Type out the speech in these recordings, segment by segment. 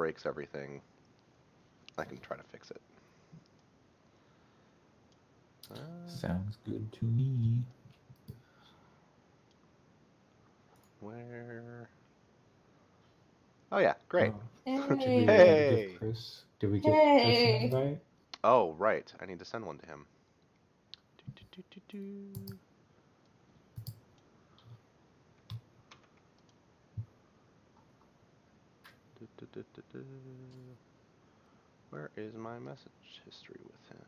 breaks everything, I can try to fix it. Sounds good to me. Where? Oh yeah, great. Hey. Did we give Chris an Hey. invite? Oh right, I need to send one to him. Do. Where is my message history with him?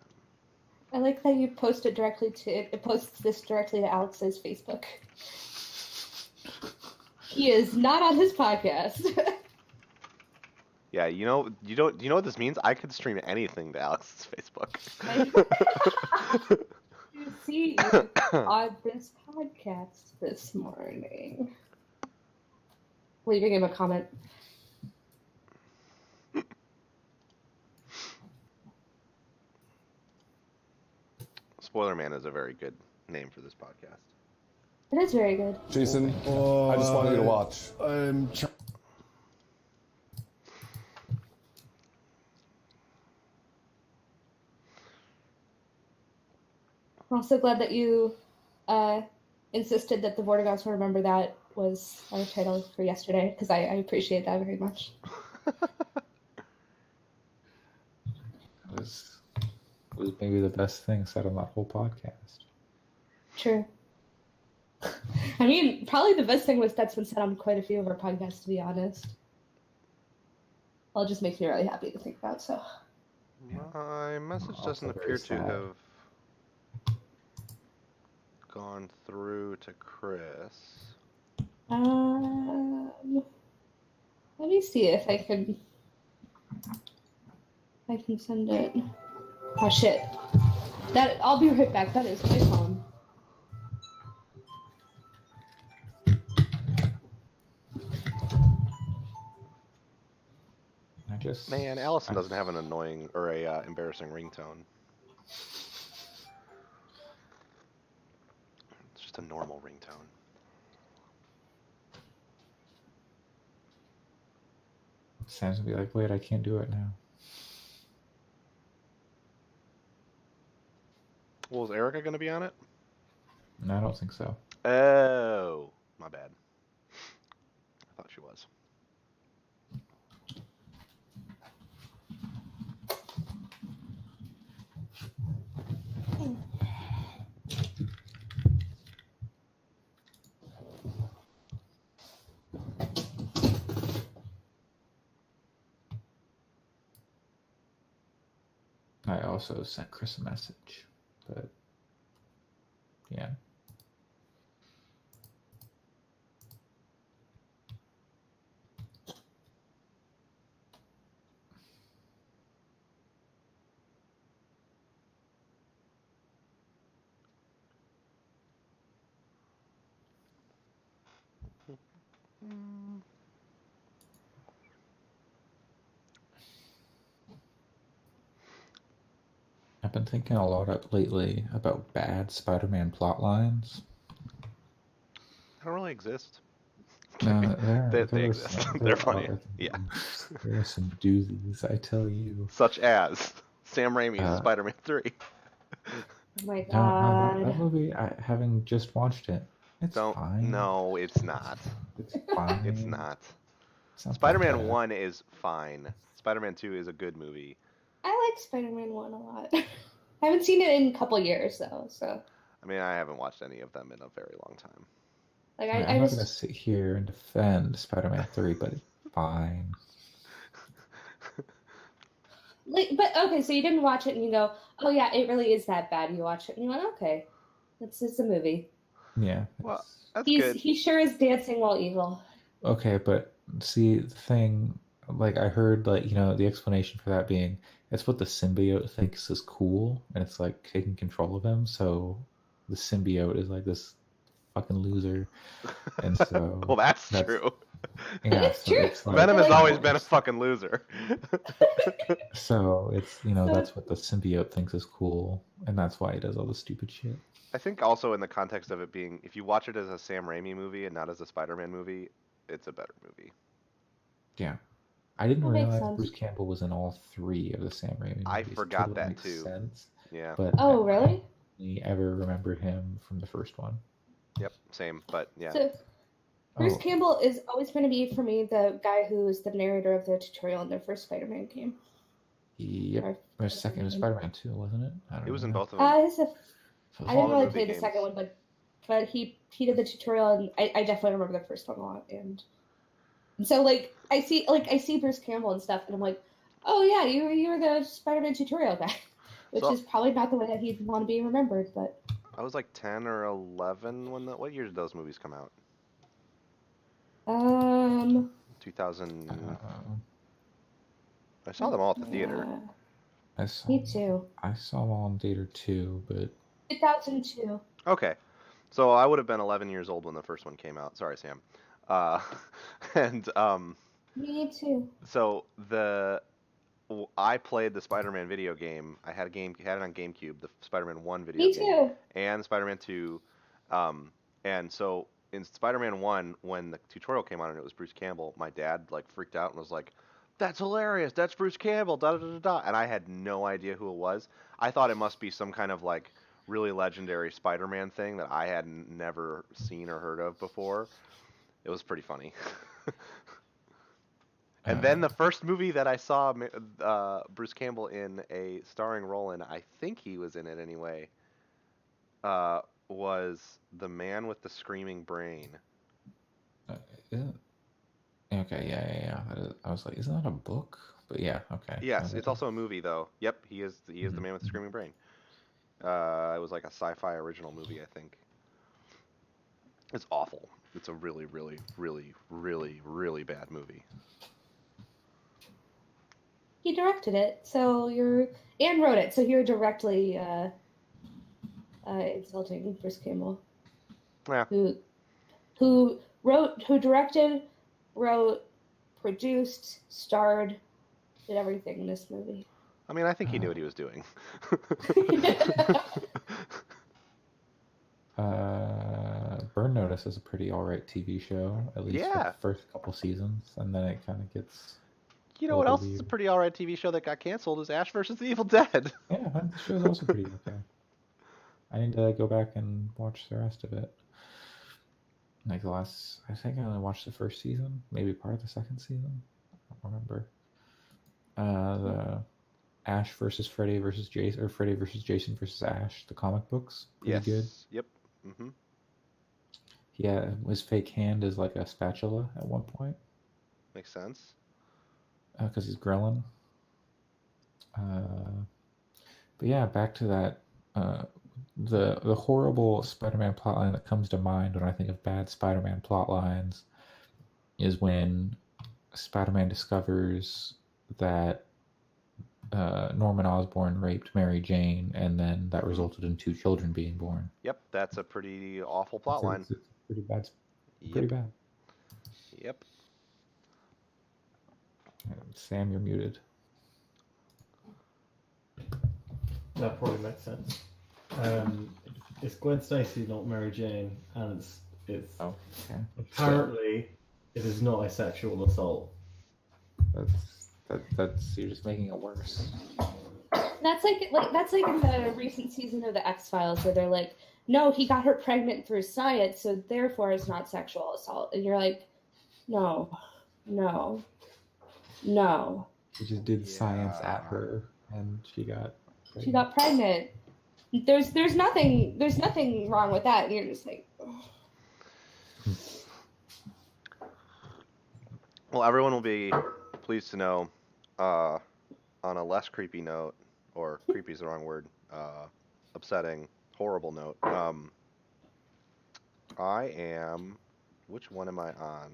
I like that you post it directly to it posts this directly to Alex's Facebook. He is not on his podcast. Yeah, you know what this means? I could stream anything to Alex's Facebook. You see you on this podcast this morning. Leaving him a comment. Spoiler Man is a very good name for this podcast. It is very good. Jason, I just want you to watch. I'm also glad that you insisted that the Vortigoths will remember that was our title for yesterday, because I appreciate that very much. It was maybe the best thing said on that whole podcast. True. I mean, probably the best thing that's been said on quite a few of our podcasts, to be honest. Well, it just makes me really happy to think about, so. My message doesn't appear to have gone through to Chris. Let me see if I can send it. Oh shit. I'll be right back. That is my phone. Man, Allison doesn't have an annoying or a embarrassing ringtone. It's just a normal ringtone. Sam's gonna be like, wait, I can't do it now. Well, is Erica going to be on it? No, I don't think so. Oh, my bad. I thought she was. I also sent Chris a message, but yeah. I've been thinking a lot lately about bad Spider-Man plot lines. They don't really exist. No, they exist. They're funny. Yeah. There are some doozies, I tell you. Such as Sam Raimi's Spider-Man 3. Oh my god. No, that movie, having just watched it, it's fine. No, it's not. It's fine. It's not. Not Spider-Man 1 is fine. Spider-Man 2 is a good movie. I like Spider-Man 1 a lot. I haven't seen it in a couple years, though, so. I mean, I haven't watched any of them in a very long time. Like, I'm not going to sit here and defend Spider-Man 3, but it's fine. Like, but, okay, so you didn't watch it and you go, oh yeah, it really is that bad. You watch it and you went, okay, it's a movie. Yeah. Well, that's good. He sure is dancing while evil. Okay, but see, the thing, like, I heard, like, you know, the explanation for that being, it's what the symbiote thinks is cool, and it's, like, taking control of him, so the symbiote is, like, this fucking loser, and so... Well, that's true. Yeah, it's true. Like, Venom has always been a fucking loser. So, it's, you know, that's what the symbiote thinks is cool, and that's why he does all the stupid shit. I think also in the context of it being, if you watch it as a Sam Raimi movie and not as a Spider-Man movie, it's a better movie. Yeah. I didn't That makes realize sense. Bruce Campbell was in all 3 of the Sam Raimi I movies. forgot Totally that makes too. sense. Yeah. But Oh, I really? only ever remembered him from the first one. Yep. Same. But yeah. So Bruce Oh, Campbell is always going to be for me the guy who is the narrator of the tutorial in the first Spider-Man game. yep. Or Or second, it was Spider-Man 2, wasn't it? I don't It was in know. both of them. It's a So I All didn't the really movie play the games. second one, but he did the tutorial, and I definitely remember the first one a lot. And so like I see Bruce Campbell and stuff, and I'm like, oh yeah, you were the Spider-Man tutorial guy, which So- is probably not the way that he'd want to be remembered. But I was like 10 or 11 when what year did those movies come out? 2000. uh, I saw them all at the theater. I saw Me too. I saw him on theater too, but 2002. Okay. So I would have been 11 years old when the first one came out. Sorry, Sam. Uh, and Me too. so I played the Spider-Man video game. I had it on GameCube, the Spider-Man 1 video Me game, too. and Spider-Man 2. And so in Spider-Man 1, when the tutorial came on and it was Bruce Campbell, my dad like freaked out and was like, "That's hilarious! That's Bruce Campbell!" Da da da da da. And I had no idea who it was. I thought it must be some kind of like really legendary Spider-Man thing that I had never seen or heard of before. It was pretty funny. And then the first movie that I saw Bruce Campbell in a starring role in, I think he was in it anyway, was The Man with the Screaming Brain. isn't okay, yeah. I was like, isn't that a book? But yeah, okay. Yes, it's also a movie though. Yep, he is the Mhm. Man with the Screaming Brain. It was like a sci-fi original movie, I think. It's awful. It's a really, really, really, really, really bad movie. He directed it, so and wrote it, so you're directly insulting Bruce Campbell. Yeah. Who directed, wrote, produced, starred, did everything in this movie. I mean, I think he knew what he was doing. Burn Notice is a pretty alright TV show, at least for Yeah. the first couple seasons, and then it kind of gets. You know what else is a pretty alright TV show that got canceled is Ash vs. the Evil Dead. Yeah, the show's also pretty okay. I need to go back and watch the rest of it. Like I think I only watched the first season, maybe part of the second season. I don't remember. The Ash versus Freddy versus Jason, or Freddy versus Jason versus Ash, the comic books, pretty good. Yep. Mm-hmm. Yeah, his fake hand is like a spatula at one point. Makes sense. Because he's grilling. But yeah, back to that. The horrible Spider-Man plotline that comes to mind when I think of bad Spider-Man plotlines is when Spider-Man discovers that Norman Osborn raped Mary Jane, and then that resulted in 2 children being born. Yep, that's a pretty awful plotline. It's pretty bad. Yep. Pretty bad. Yep. Sam, you're muted. That probably makes sense. It's Gwen Stacy, not Mary Jane, and it's Oh, okay. apparently it is not a sexual assault. That's you're just making it worse. That's like in the recent season of the X-Files where they're like, no, he got her pregnant through science, so therefore it's not sexual assault. And you're like, no. He just did science at her, and she got pregnant. She got pregnant. There's nothing wrong with that. And you're just like, ugh. Well, everyone will be pleased to know, on a less creepy note, or creepy is the wrong word, upsetting, horrible note, I am... Which one am I on?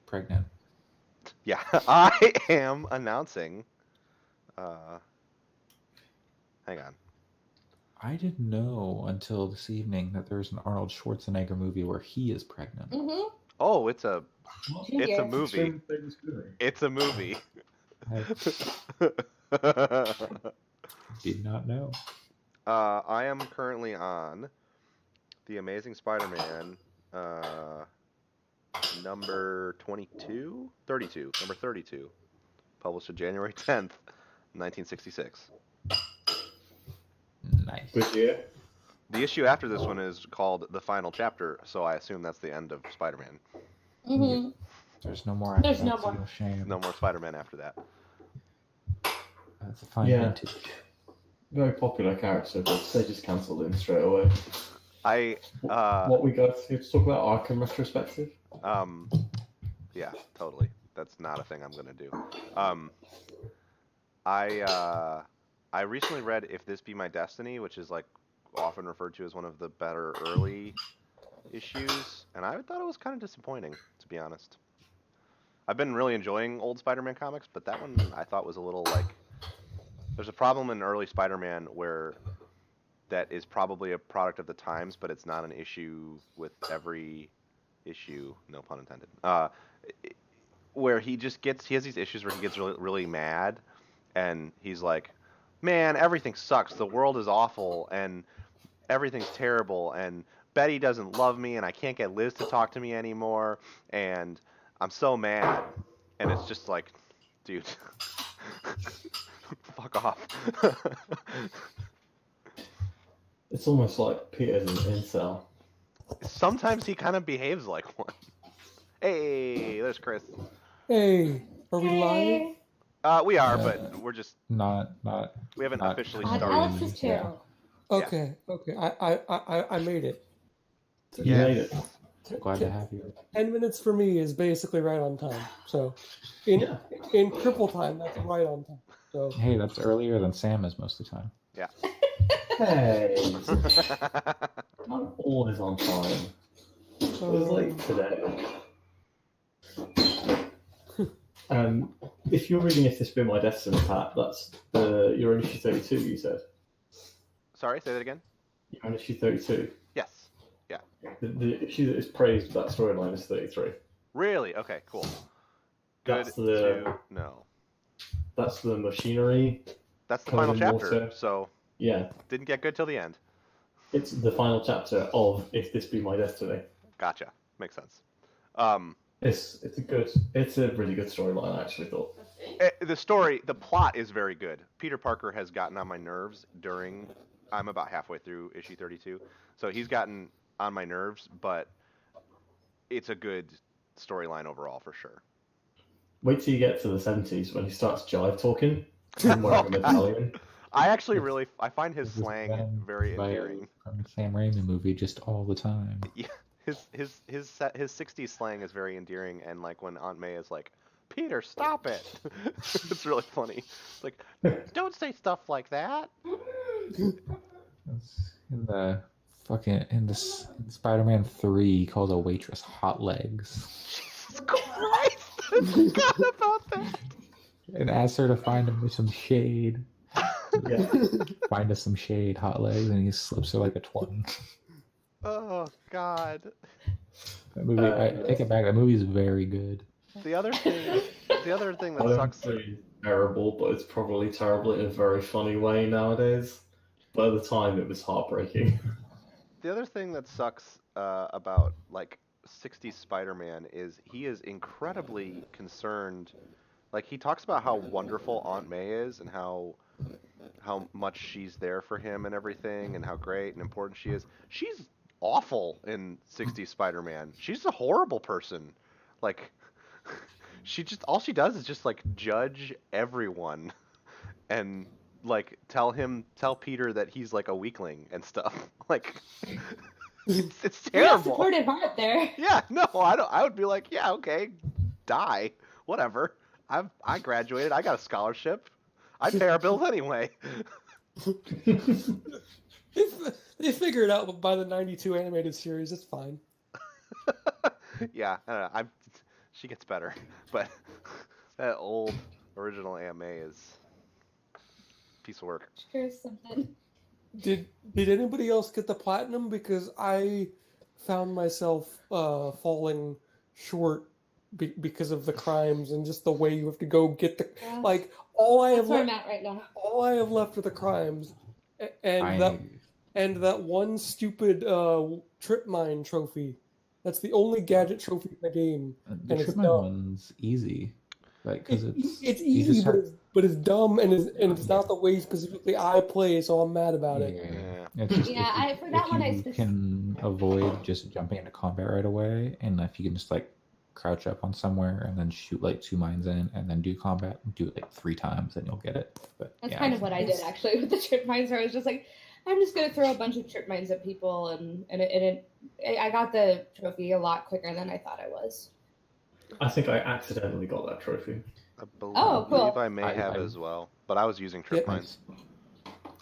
Pregnant. Yeah, I am announcing... hang on. I didn't know until this evening that there's an Arnold Schwarzenegger movie where he is pregnant. Mm-hmm. Oh, it's a Junior. movie. It's a movie. I did not know. I am currently on The Amazing Spider-Man, number 32? 32. Number 32. published on January 10th, 1966. Nice. Good year. The issue after this one is called The Final Chapter, so I assume that's the end of Spider-Man. Mm-hmm. There's no more. There's no That's more. a shame. No more Spider-Man after that. That's a fine Yeah. vintage. Very popular character, but they just cancelled him straight away. What we got here to talk about Arkham retrospective? Yeah, totally. That's not a thing I'm gonna do. I recently read If This Be My Destiny, which is like often referred to as one of the better early issues, and I thought it was kind of disappointing, to be honest. I've been really enjoying old Spider-Man comics, but that one I thought was a little like... There's a problem in early Spider-Man where that is probably a product of the times, but it's not an issue with every issue, no pun intended, where he has these issues where he gets really, really mad, and he's like, man, everything sucks, the world is awful, and everything's terrible, and Betty doesn't love me, and I can't get Liz to talk to me anymore, and I'm so mad. And it's just like, dude, fuck off. It's almost like Peter's an incel. Sometimes he kind of behaves like one. Hey, there's Chris. Hey, are we live? We are, Yeah. but we're just, Not. we haven't not officially On started. Alex's channel. Okay, I made it. You Yeah. made it. Glad to have you. 10 minutes for me is basically right on time. So, in Yeah. in triple time, that's right on time. So, Hey, that's earlier than Sam is most of the time. Hey, I'm always on time. It was late today. If you're reading If This Be My Destiny, Pat, that's you're on issue 32, you said. Sorry, say that again? You're on issue 32. Yes. The issue that is praised with that storyline is 33. Really? Okay, cool. Good That's to know. That's the machinery. That's the covered final in chapter, water. so Yeah, didn't get good till the end. it's the final chapter of If This Be My Destiny. Gotcha. Makes sense. It's a really good storyline, I actually thought. The plot is very good. Peter Parker has gotten on my nerves I'm about halfway through issue 32, so he's gotten on my nerves, but it's a good storyline overall for sure. Wait till you get to the 70s when he starts jive talking and wearing a medallion. I actually I find his This is slang Venom very by- endearing. From the Sam Raimi movie, just all the time. Yeah, his 60s slang is very endearing, and like when Aunt May is like, Peter, stop it. It's really funny. It's like, don't say stuff like that. It's in the in Spider-Man 3, he calls a waitress hot legs. Jesus Christ! I forgot about that. And asks her to find him some shade. Yeah. Find us some shade, hot legs, and he slips her like a twin. Oh God. That movie, I take it back. That movie is very good. The other thing that I sucks. don't say it's terrible, but it's probably terrible in a very funny way nowadays. But at the time, it was heartbreaking. The other thing that sucks about like 60s Spider-Man is he is incredibly concerned. Like he talks about how wonderful Aunt May is and how much she's there for him and everything, and how great and important she is. She's awful in 60s Spider-Man. She's a horrible person. Like all she does is just like judge everyone and like tell Peter that he's like a weakling and stuff. Like it's You have terrible. supportive heart there. Yeah, no, I would be like, yeah, okay, die, whatever. I graduated. I got a scholarship. I pay our bills anyway. they figure it out by the '92 animated series. It's fine. Yeah, I don't know. She gets better, but that old original Aunt May is a piece of work. Here's something. Did anybody else get the platinum? Because I found myself falling short because of the crimes and just the way you have to go get the Yeah. like all I have That's where I'm left. at right now. All I have left are the crimes, and that one stupid trip mine trophy. That's the only gadget trophy in the game. the and it's Tripmine dumb. one's easy. Like, because It's you easy, just have, but it's dumb, and it's not the way specifically I play, so I'm mad about it. yeah. It's just Yeah, for that if one, you can avoid just jumping into combat right away, and if you can just like crouch up on somewhere and then shoot like 2 mines in, and then do combat, do it like 3 times, and you'll get it. But That's yeah, kind of what I did actually with the trip mines. Where I was just like, I'm just gonna throw a bunch of trip mines at people, and I got the trophy a lot quicker than I thought I was. I think I accidentally got that trophy. I believe Oh, cool. I may have as well, but I was using trip Yeah. mines.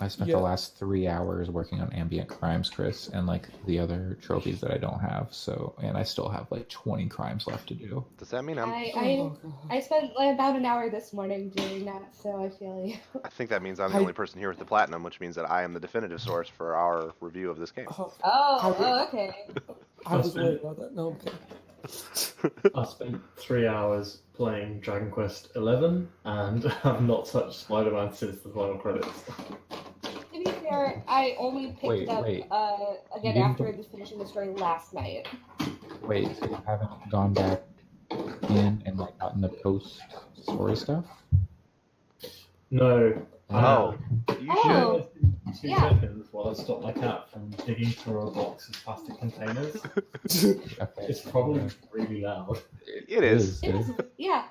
I spent Yeah. the last 3 hours working on ambient crimes, Chris, and like the other trophies that I don't have. So, and I still have like 20 crimes left to do. Does that mean I'm? I spent like about an hour this morning doing that, so I feel you. I think that means I'm the only person here with the platinum, which means that I am the definitive source for our review of this game. Okay. I was worried about that. No, okay. I spent 3 hours playing Dragon Quest XI and have not touched Spider-Man since the final credits. To be fair, I only picked up wait. again You after didn't- finishing the story last night. Wait, so you haven't gone back in and like gotten the post story stuff? No. Oh, you should. Oh. 2 Yeah. seconds while I stop my cat from digging through a box of plastic containers. Okay. It's probably really loud. It is. It is. Yeah.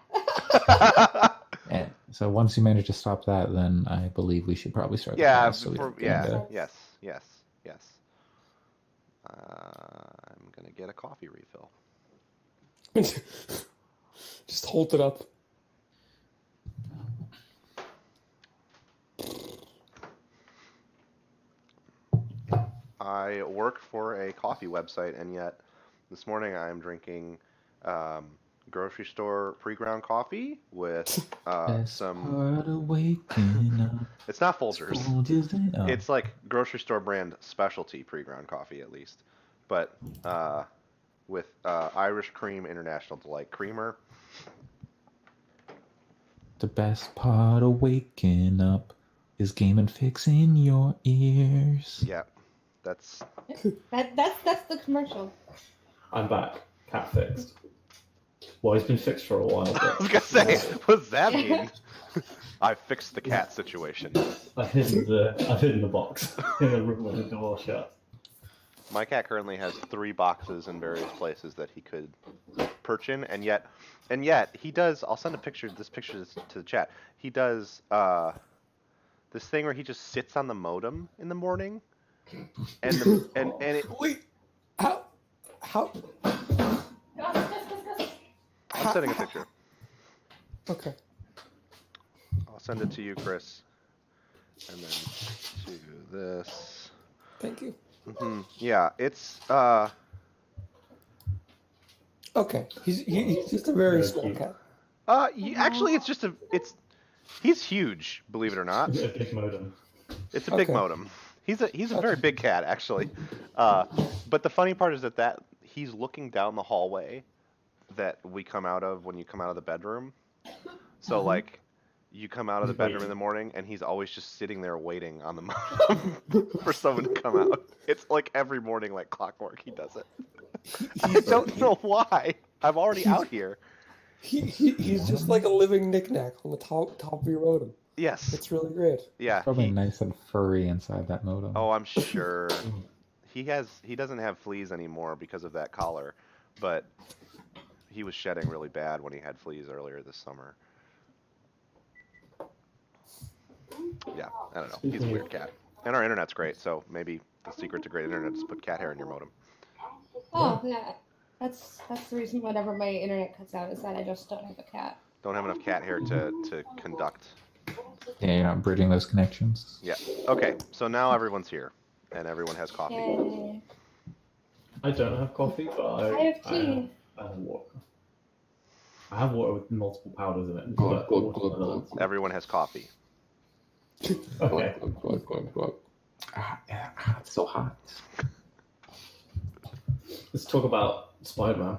And so once you manage to stop that, then I believe we should probably start. Yeah, the class so we don't get into- yes. I'm gonna get a coffee refill. Just hold it up. I work for a coffee website, and yet this morning I'm drinking grocery store pre-ground coffee with Best some. part of waking up, It's not Folgers. Folgers in- oh. It's like grocery store brand specialty pre-ground coffee, at least, but with Irish Cream International Delight Creamer. The best part of waking up is Game and Fix in your ears. Yeah, that's That's the commercial. I'm back. Cat fixed. Well, he's been fixed for a while, I was but gonna say, what does that mean? I fixed the cat situation. I've hidden the box in a room with the door shut. My cat currently has 3 boxes in various places that he could perch in, and yet he does. This picture to the chat. He does this thing where he just sits on the modem in the morning, and it. Wait, how? I'm sending a picture. Okay. I'll send it to you, Chris, and then to this. Thank you. Yeah, it's Okay. He's just a very small cat. actually, he's huge, believe it or not. A big modem. It's a big Okay. modem. He's a very big cat, actually. But the funny part is that he's looking down the hallway that we come out of when you come out of the bedroom. So like, you come out of the bedroom in the morning, and he's always just sitting there waiting on the modem for someone to come out. It's like every morning, like clockwork, he does it. I don't know why. I'm already out here. He's just like a living knickknack on the top of your modem. Yes. It's really great. Yeah. Probably nice and furry inside that modem. Oh, I'm sure. He doesn't have fleas anymore because of that collar, but he was shedding really bad when he had fleas earlier this summer. Yeah, I don't know. He's a weird cat. And our internet's great, so maybe the secret to great internet is put cat hair in your modem. Oh yeah, that's the reason whenever my internet cuts out is that I just don't have a cat. Don't have enough cat hair to conduct. Yeah, you're not bridging those connections. Yeah. Okay, so now everyone's here, and everyone has coffee. Yay. I don't have coffee, but I have tea. I have water. I have water with multiple powders in it. Glug, but glug, water glug, alone. Everyone has coffee. Okay. Glug, glug, glug. It's so hot. Let's talk about Spider-Man.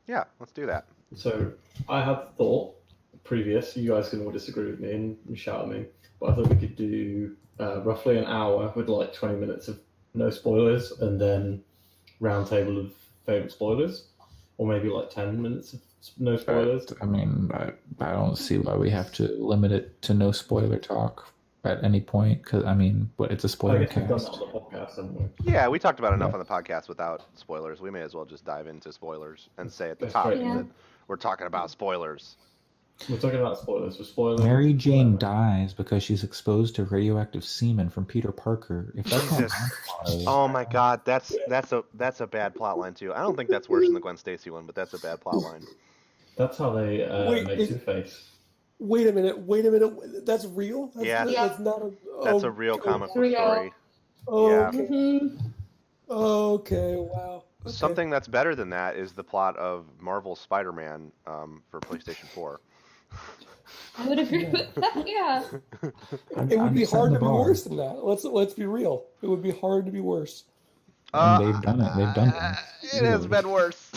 Yeah, let's do that. So I had thought previous, you guys can all disagree with me and shout at me, but I thought we could do roughly an hour with like 20 minutes of no spoilers and then round table of favourite spoilers, or maybe like 10 minutes of No spoilers. I mean, I don't see why we have to limit it to no spoiler talk at any point. Because I mean, what it's a I spoiler guess we've done that cast. on the podcast, haven't we? Yeah, we talked about enough Yeah. on the podcast without spoilers. We may as well just dive into spoilers and say at the That's top great. Yeah. that we're talking about spoilers. We're talking about spoilers. We're spoiling. Mary Jane dies because she's exposed to radioactive semen from Peter Parker. If that's not Jesus. Oh my God, that's a bad plot line too. I don't think that's worse than the Gwen Stacy one, but that's a bad plot line. That's how they Wait, make Two-Face. Wait a minute. That's real? That's, Yeah. That's not a. That's a real comic book Real. story. Okay. Mhm. Okay. Wow. Okay. Something that's better than that is the plot of Marvel's Spider-Man for PlayStation 4. I would agree with that. Yeah. It would be hard to be bar. worse than that. Let's be real. It would be hard to be worse. And they've done it. They've done it. It has been worse.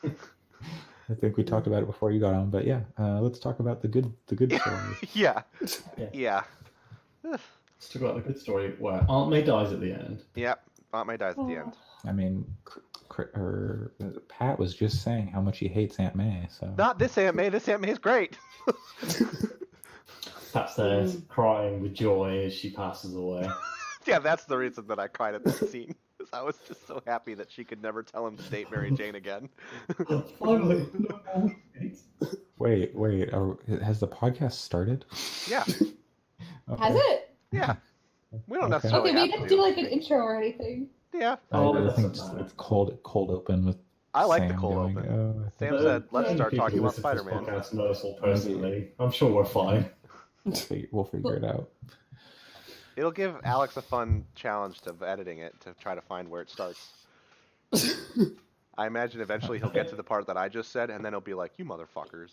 I think we talked about it before you got on, but yeah, let's talk about the good story. Yeah. Yeah. Yeah. Let's talk about the good story where Aunt May dies at the end. Yep. Aunt May dies at the end. I mean, Pat was just saying how much he hates Aunt May. So Not this Aunt May. This Aunt May is great. Pat's there crying with joy as she passes away. Yeah, that's the reason that I cried at that scene. Because I was just so happy that she could never tell him to date Mary Jane again. Finally, no more hates. wait, has the podcast started? Yeah. Okay. Has it? Yeah. We don't Okay. necessarily Okay, we have didn't to do like an intro or anything. Yeah. Oh, I think that's not it's cold open with. I like the Sam cold going, open. "Oh, I Sam But said, let's many start people talking about listen to this Spider-Man. podcast know us all personally. I'm sure we're fine. We'll figure it out." It'll give Alex a fun challenge to editing it to try to find where it starts. I imagine eventually he'll get to the part that I just said, and then he'll be like, "You motherfuckers."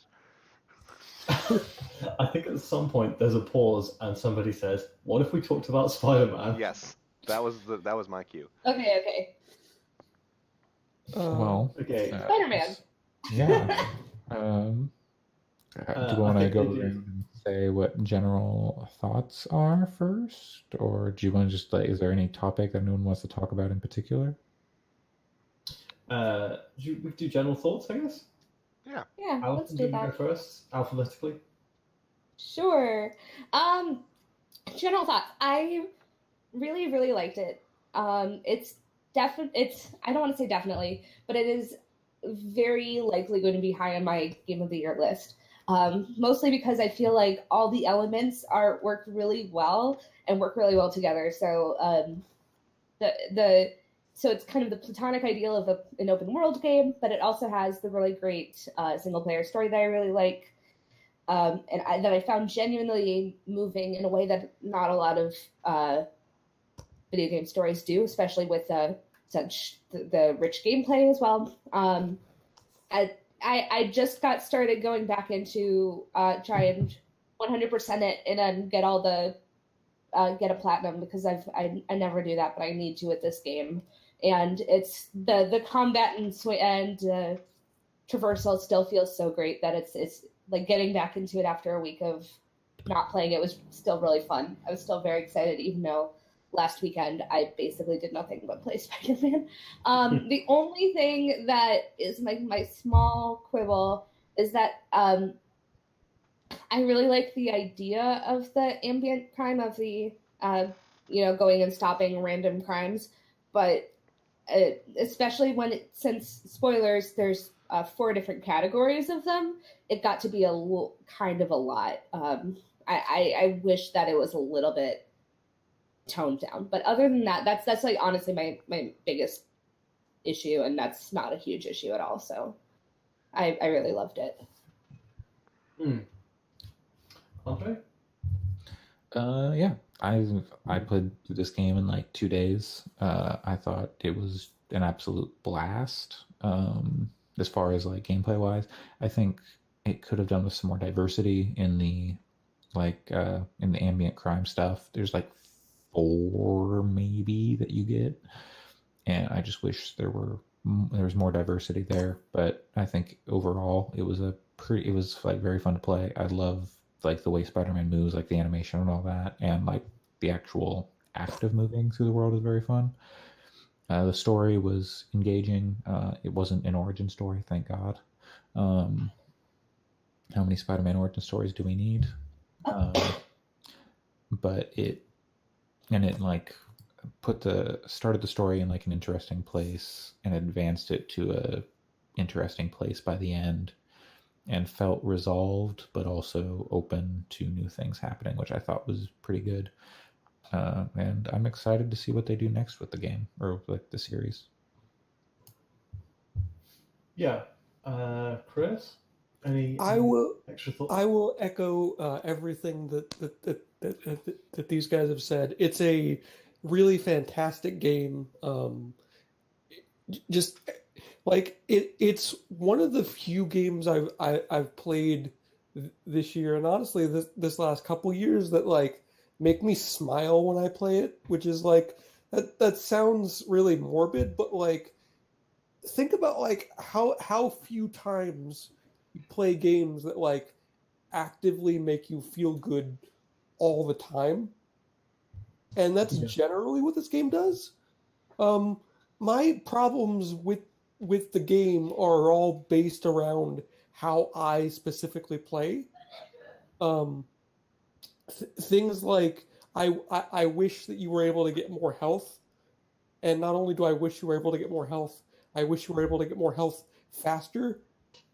I think at some point there's a pause and somebody says, "What if we talked about Spider-Man?" Yes, that was my cue. Okay. Well, Okay. Spider-Man. yeah. Do you want I to think go we do. around and say what general thoughts are first, or do you want to just like? Is there any topic that anyone wants to talk about in particular? We do general thoughts, I guess. Yeah, let's Alison, do you go that. first, alphabetically. Sure. General thoughts. I really, really liked it. It's I don't want to say definitely, but it is very likely going to be high on my Game of the Year list. Mostly because I feel like all the elements work really well together. So so it's kind of the platonic ideal of an open world game, but it also has the really great single player story that I really like. That I found genuinely moving in a way that not a lot of video game stories do, especially with such the rich gameplay as well. I just got started going back into try and 100% it and then get all the get a platinum because I never do that, but I need to with this game. And it's the combat and traversal still feels so great that it's like getting back into it after a week of not playing it was still really fun. I was still very excited, even though last weekend I basically did nothing but play Spider-Man. The only thing that is my small quibble is that I really like the idea of the ambient crime of the going and stopping random crimes, but especially since spoilers, there's 4 different categories of them. It got to be kind of a lot. I wish that it was a little bit toned down, but other than that, that's like honestly my biggest issue, and that's not a huge issue at all. So I really loved it. Andre? Yeah, I played through this game in like 2 days. I thought it was an absolute blast. As far as like gameplay wise, I think it could have done with some more diversity in the in the ambient crime stuff. There's like 4 maybe that you get, and I just wish there was more diversity there. But I think overall it was like very fun to play. I love like the way Spider-Man moves, like the animation and all that, and like the actual act of moving through the world is very fun. The story was engaging. It wasn't an origin story, thank God. How many Spider-Man origin stories do we need? But it like started the story in like an interesting place and advanced it to a interesting place by the end, and felt resolved but also open to new things happening, which I thought was pretty good. And I'm excited to see what they do next with the game, or like the series. Yeah. Chris, any extra thoughts? I will echo everything that these guys have said. It's a really fantastic game. Just like it's one of the few games I've played this year, and honestly, this last couple years, that like make me smile when I play it. Which is like that sounds really morbid, but like think about like how few times you play games that like actively make you feel good all the time, and that's generally what this game does. My problems with the game are all based around how I specifically play. Things like I wish that you were able to get more health, and not only do I wish you were able to get more health, I wish you were able to get more health faster,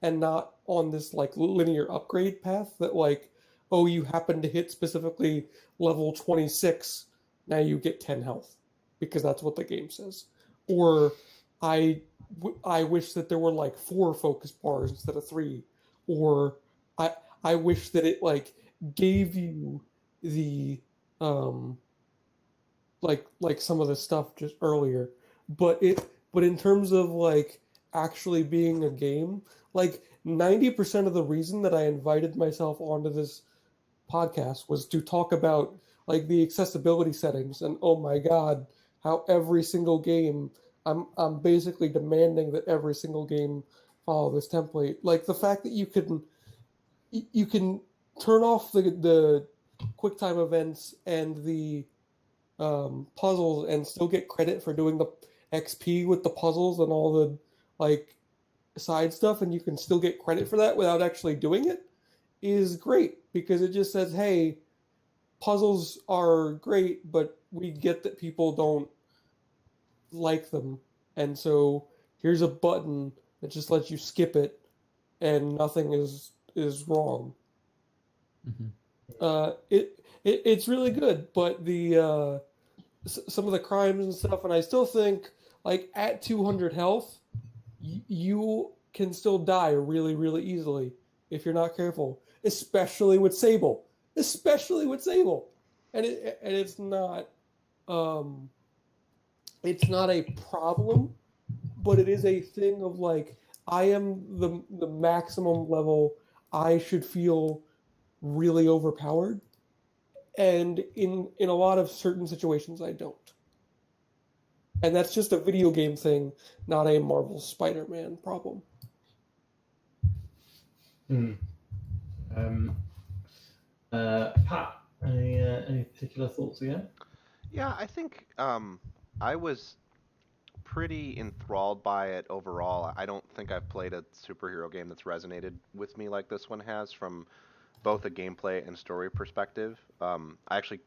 and not on this like linear upgrade path that like, oh, you happen to hit specifically level 26, now you get 10 health because that's what the game says. Or I wish that there were like 4 focus bars instead of 3. Or I wish that it like gave you the like some of the stuff just earlier. But in terms of like actually being a game, like 90% of the reason that I invited myself onto this podcast was to talk about like the accessibility settings, and oh my god, how every single game I'm basically demanding that every single game follow this template. Like the fact that you can turn off the QuickTime events and the puzzles and still get credit for doing the XP with the puzzles and all the like side stuff, and you can still get credit for that without actually doing it, is great, because it just says, hey, puzzles are great, but we get that people don't like them, and so here's a button that just lets you skip it and nothing is wrong. Mm-hmm. It's really good, but the some of the crimes and stuff, and I still think like at 200 health you can still die really, really easily if you're not careful, especially with Sable. And it's not a problem, but it is a thing of like, I am the maximum level I should feel really overpowered, and in a lot of certain situations I don't. And that's just a video game thing, not a Marvel Spider-Man problem. Pat, any particular thoughts again? Yeah, I think I was pretty enthralled by it overall. I don't think I've played a superhero game that's resonated with me like this one has, from both a gameplay and story perspective. I actually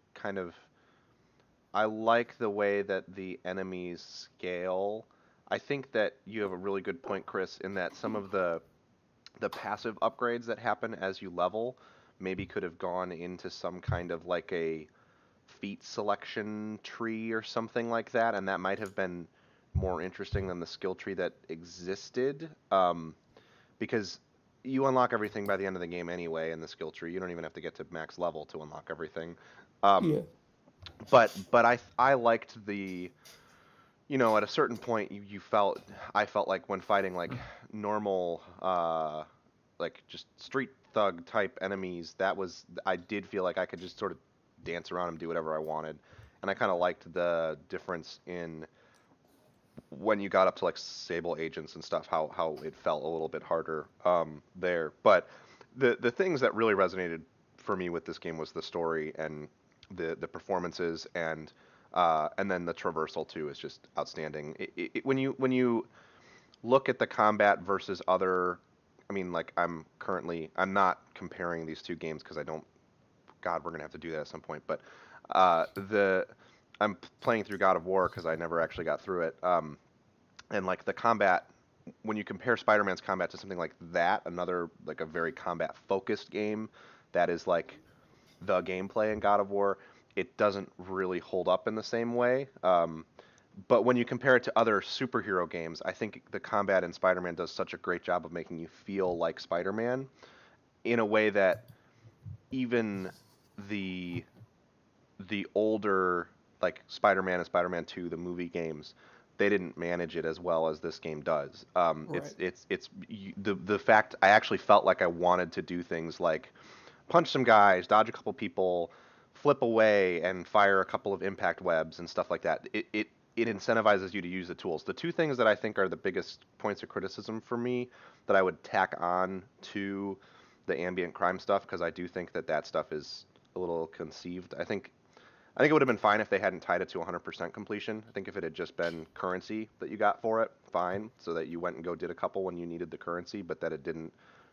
I like the way that the enemies scale. I think that you have a really good point, Chris, in that some of the passive upgrades that happen as you level maybe could have gone into some kind of like a feat selection tree or something like that, and that might have been more interesting than the skill tree that existed, because you unlock everything by the end of the game anyway in the skill tree. You don't even have to get to max level to unlock everything. Yeah. But I liked the, at a certain point I felt like when fighting like normal like just street thug type enemies, I did feel like I could just sort of dance around and do whatever I wanted. And I kind of liked the difference in when you got up to like Sable agents and stuff, how it felt a little bit harder there. But the things that really resonated for me with this game was the story and the performances, and then the traversal too is just outstanding. When you look at the combat versus other I mean, like I'm not comparing these two games because I don't. God, we're gonna have to do that at some point. But I'm playing through God of War because I never actually got through it. And like the combat, when you compare Spider-Man's combat to something like that, another like a very combat-focused game that is like the gameplay in God of War, it doesn't really hold up in the same way. But when you compare it to other superhero games, I think the combat in Spider-Man does such a great job of making you feel like Spider-Man in a way that even the older like Spider-Man and Spider-Man 2, the movie games, they didn't manage it as well as this game does. Right. The fact I actually felt like I wanted to do things like punch some guys, dodge a couple people, flip away, and fire a couple of impact webs and stuff like that. It incentivizes you to use the tools. The two things that I think are the biggest points of criticism for me that I would tack on to the ambient crime stuff, because I do think that that stuff is a little conceived. I think it would have been fine if they hadn't tied it to 100% completion. I think if it had just been currency that you got for it, fine, so that you went and did a couple when you needed the currency, but that it didn't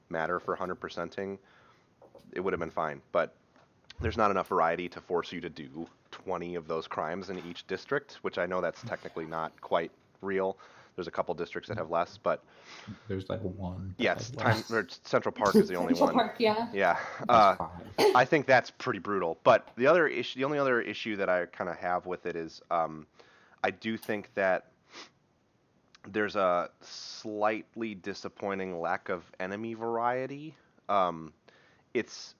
matter for 100%ing, it would have been fine. But there's not enough variety to force you to do 20 of those crimes in each district, which I know that's technically not quite real. There's a couple districts that have less, but There's like one. yeah, Central Park is the only Central one. Park, yeah. Yeah. There's 5. I think that's pretty brutal. But the only other issue that I kind of have with it is, I do think that there's a slightly disappointing lack of enemy variety. It's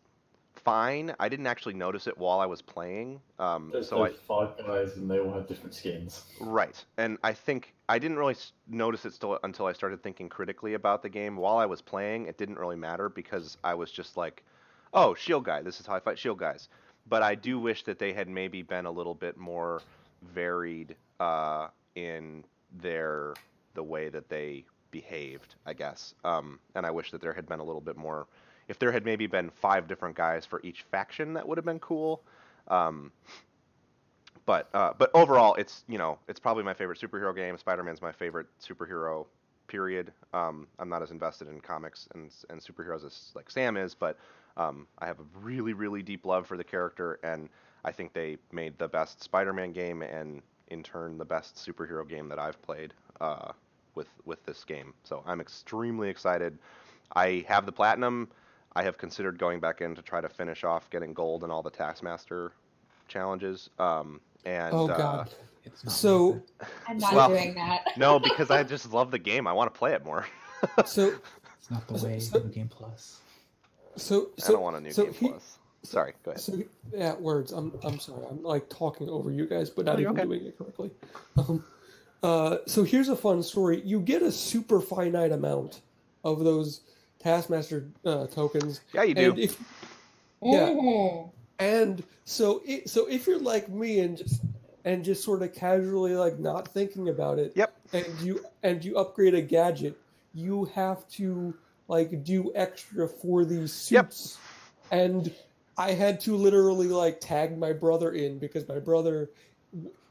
fine. I didn't actually notice it while I was playing. There's So those 5 guys, and they all have different skins. Right. And I think I didn't really notice it still until I started thinking critically about the game. While I was playing, it didn't really matter because I was just like, oh, shield guy, this is how I fight shield guys. But I do wish that they had maybe been a little bit more varied in the way that they behaved, I guess. And I wish that there had been a little bit more. If there had maybe been 5 different guys for each faction, that would have been cool. But overall, it's probably my favorite superhero game. Spider-Man's my favorite superhero, period. I'm not as invested in comics and superheroes as like Sam is, but I have a really, really deep love for the character, and I think they made the best Spider-Man game and in turn the best superhero game that I've played with this game. So I'm extremely excited. I have the platinum. I have considered going back in to try to finish off getting gold in all the Taskmaster challenges. Oh God. It's not So- worth it. I'm not Well, doing that. No, because I just love the game. I want to play it more. So It's not the way So- of Game Plus. I don't want a new so Game he- Plus. Sorry, go ahead. So yeah, words. I'm sorry. I'm like talking over you guys, but not you're even okay. doing it correctly. So here's a fun story. You get a super finite amount of those Taskmaster tokens. Yeah, you do. And if yeah, Mhm. and so if you're like me and just sort of casually like not thinking about it, Yep. and you upgrade a gadget, you have to like do extra for these suits. Yep. And I had to literally like tag my brother in because my brother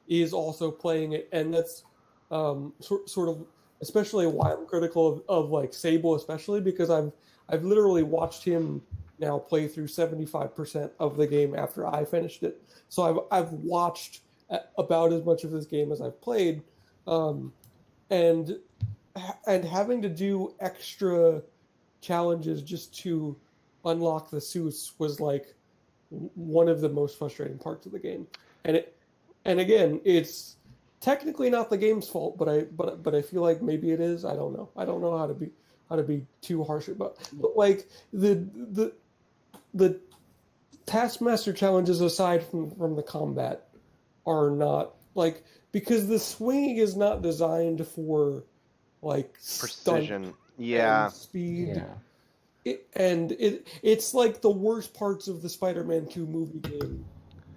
is also playing it, and that's sort of especially why I'm critical of like Sable, especially because I've literally watched him now play through 75% of the game after I finished it. So I've watched about as much of this game as I've played, and having to do extra challenges just to unlock the suits was like one of the most frustrating parts of the game. And again, it's technically not the game's fault, but I feel like maybe it is. I don't know. I don't know how to be too harsh about. But like the Taskmaster challenges aside from the combat are not like, because the swinging is not designed for like Precision. stunt Yeah. and speed. Yeah. It's like the worst parts of the Spider-Man 2 movie game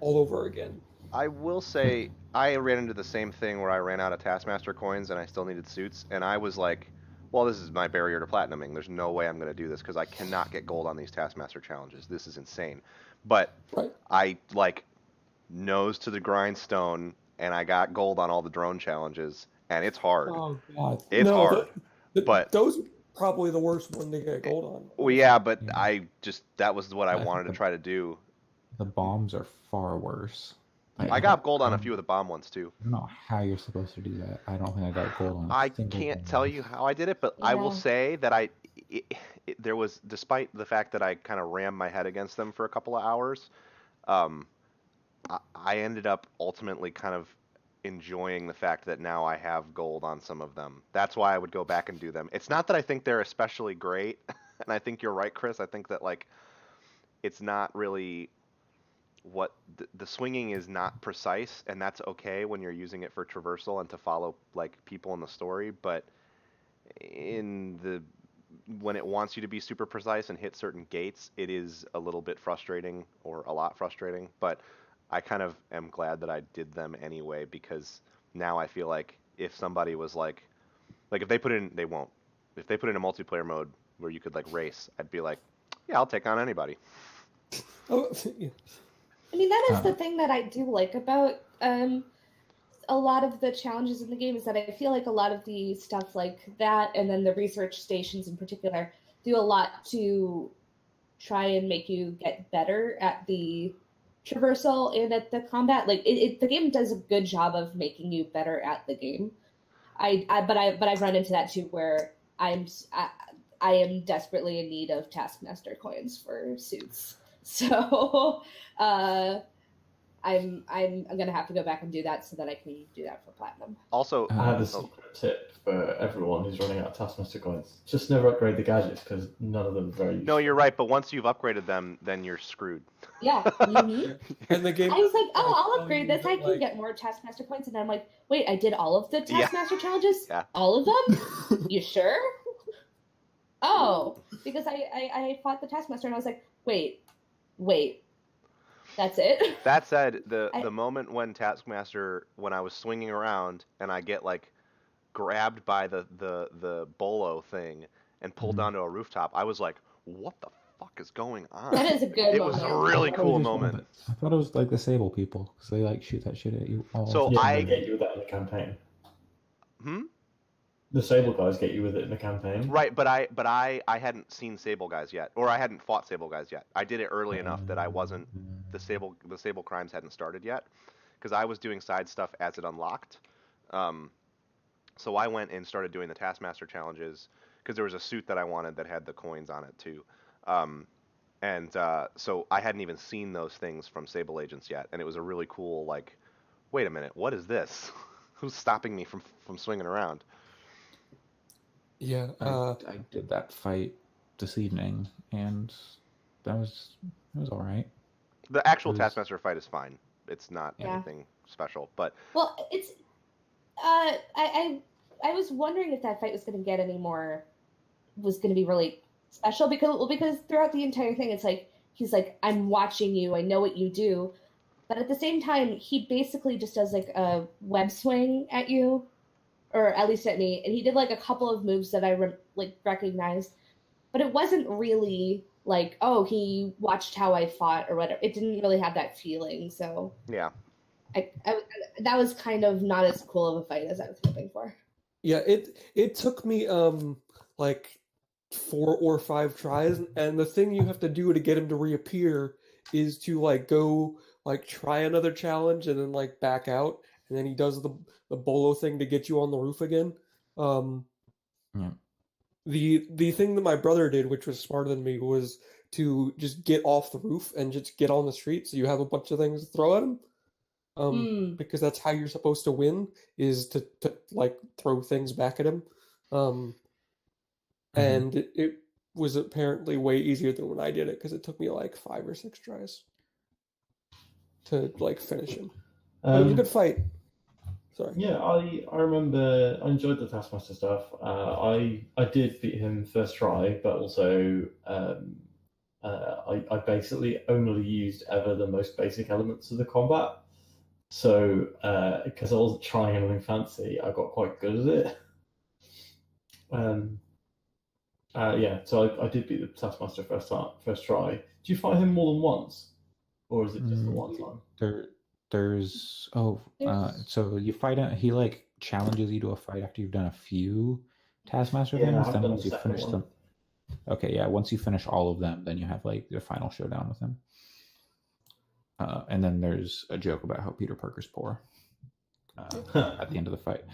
all over again. I will say I ran into the same thing where I ran out of Taskmaster coins and I still needed suits, and I was like, well, this is my barrier to platinuming. There's no way I'm going to do this because I cannot get gold on these Taskmaster challenges. This is insane. But Right. I like nose to the grindstone, and I got gold on all the drone challenges, and it's hard. Oh God, It's hard, but- those probably the worst one to get gold on. Well, yeah, but Yeah. that was what I I think wanted to try to do. The bombs are far worse. Like, I got gold on a don't- few of the bomb ones too. I don't know how you're supposed to do that. I don't think I got gold on a I single can't bomb. tell you how I did it, but I will Yeah. say that there was, despite the fact that I kind of rammed my head against them for a couple of hours, um, I ended up ultimately kind of enjoying the fact that now I have gold on some of them. That's why I would go back and do them. It's not that I think they're especially great, and I think you're right, Chris. I think that like it's not really what the swinging is not precise, and that's okay when you're using it for traversal and to follow like people in the story, but in the when it wants you to be super precise and hit certain gates, it is a little bit frustrating or a lot frustrating, but I kind of am glad that I did them anyway because now I feel like if somebody was like if they put in they won't. If they put in a multiplayer mode where you could like race, I'd be like, yeah, I'll take on anybody. Oh, yeah. I mean, that is the Uh. thing that I do like about a lot of the challenges in the game is that I feel like a lot of the stuff like that, and then the research stations in particular, do a lot to try and make you get better at the traversal and at the combat. Like the game does a good job of making you better at the game. But I've run into that too, where I am desperately in need of Taskmaster coins for suits. So I'm gonna have to go back and do that so that I can do that for platinum. Also, I have a Oh. secret tip for everyone who's running out of Taskmaster coins. Just never upgrade the gadgets because none of them are very useful. no, you're right, but once you've upgraded them, then you're screwed. Yeah. Mhm. And the game. I was like, oh, I'll telling upgrade you this. that, I can like- get more Taskmaster points. And then I'm like, wait, I did all of the Yeah. Taskmaster challenges? Yeah. All of them? You sure? Oh, because I fought the Taskmaster and I was like, wait, that's it? That said, the I- moment when Taskmaster, when I was swinging around and I get like grabbed by the bolo thing and pulled Mhm. onto a rooftop, I was like, what the fuck is going on? That is a good It was a moment. really I thought it cool was just one of moment. the- I thought it was like the Sable people because they like shoot that shit at you all. So Yeah, I- they get you with that in the campaign. Hmm? The Sable guys get you with it in the campaign. Right, but I hadn't seen Sable guys yet, or I hadn't fought Sable guys yet. I did it early enough that I wasn't the Sable crimes hadn't started yet, because I was doing side stuff as it unlocked. So I went and started doing the Taskmaster challenges because there was a suit that I wanted that had the coins on it too, so I hadn't even seen those things from Sable agents yet, and it was a really cool like, wait a minute, what is this? Who's stopping me from swinging around? Yeah. I did that fight this evening, and it was all right. The actual It was- Taskmaster fight is fine. It's not Yeah. anything special, but Well, it's I was wondering if that fight was going to be really special because throughout the entire thing it's like he's like, I'm watching you, I know what you do, but at the same time he basically just does like a web swing at you, or at least at me, and he did like a couple of moves that I recognized, but it wasn't really like, oh, he watched how I fought or whatever. It didn't really have that feeling, so yeah. that was kind of not as cool of a fight as I was hoping for. Yeah, it took me like 4 or 5 tries, and the thing you have to do to get him to reappear is to like go like try another challenge and then like back out, and then he does the bolo thing to get you on the roof again. Yeah. The thing that my brother did, which was smarter than me, was to just get off the roof and just get on the street, so you have a bunch of things to throw at him. Because that's how you're supposed to win, is to like throw things back at him. And it was apparently way easier than when I did it, because it took me like 5 or 6 tries to like finish him. But it was a good fight. Sorry. Yeah, I remember I enjoyed the Taskmaster stuff. I did beat him first try, but also I basically only used ever the most basic elements of the combat. So because I wasn't trying anything fancy, I got quite good at it. Yeah, so I did beat the Taskmaster first try. Do you fight him more than once, or is it just the one time? So you fight him. He like challenges you to a fight after you've done a few, Taskmaster Yeah, I things. haven't Then done once the you second finish one. them, okay, yeah. Once you finish all of them, then you have like your final showdown with him. And then there's a joke about how Peter Parker's poor at the end of the fight.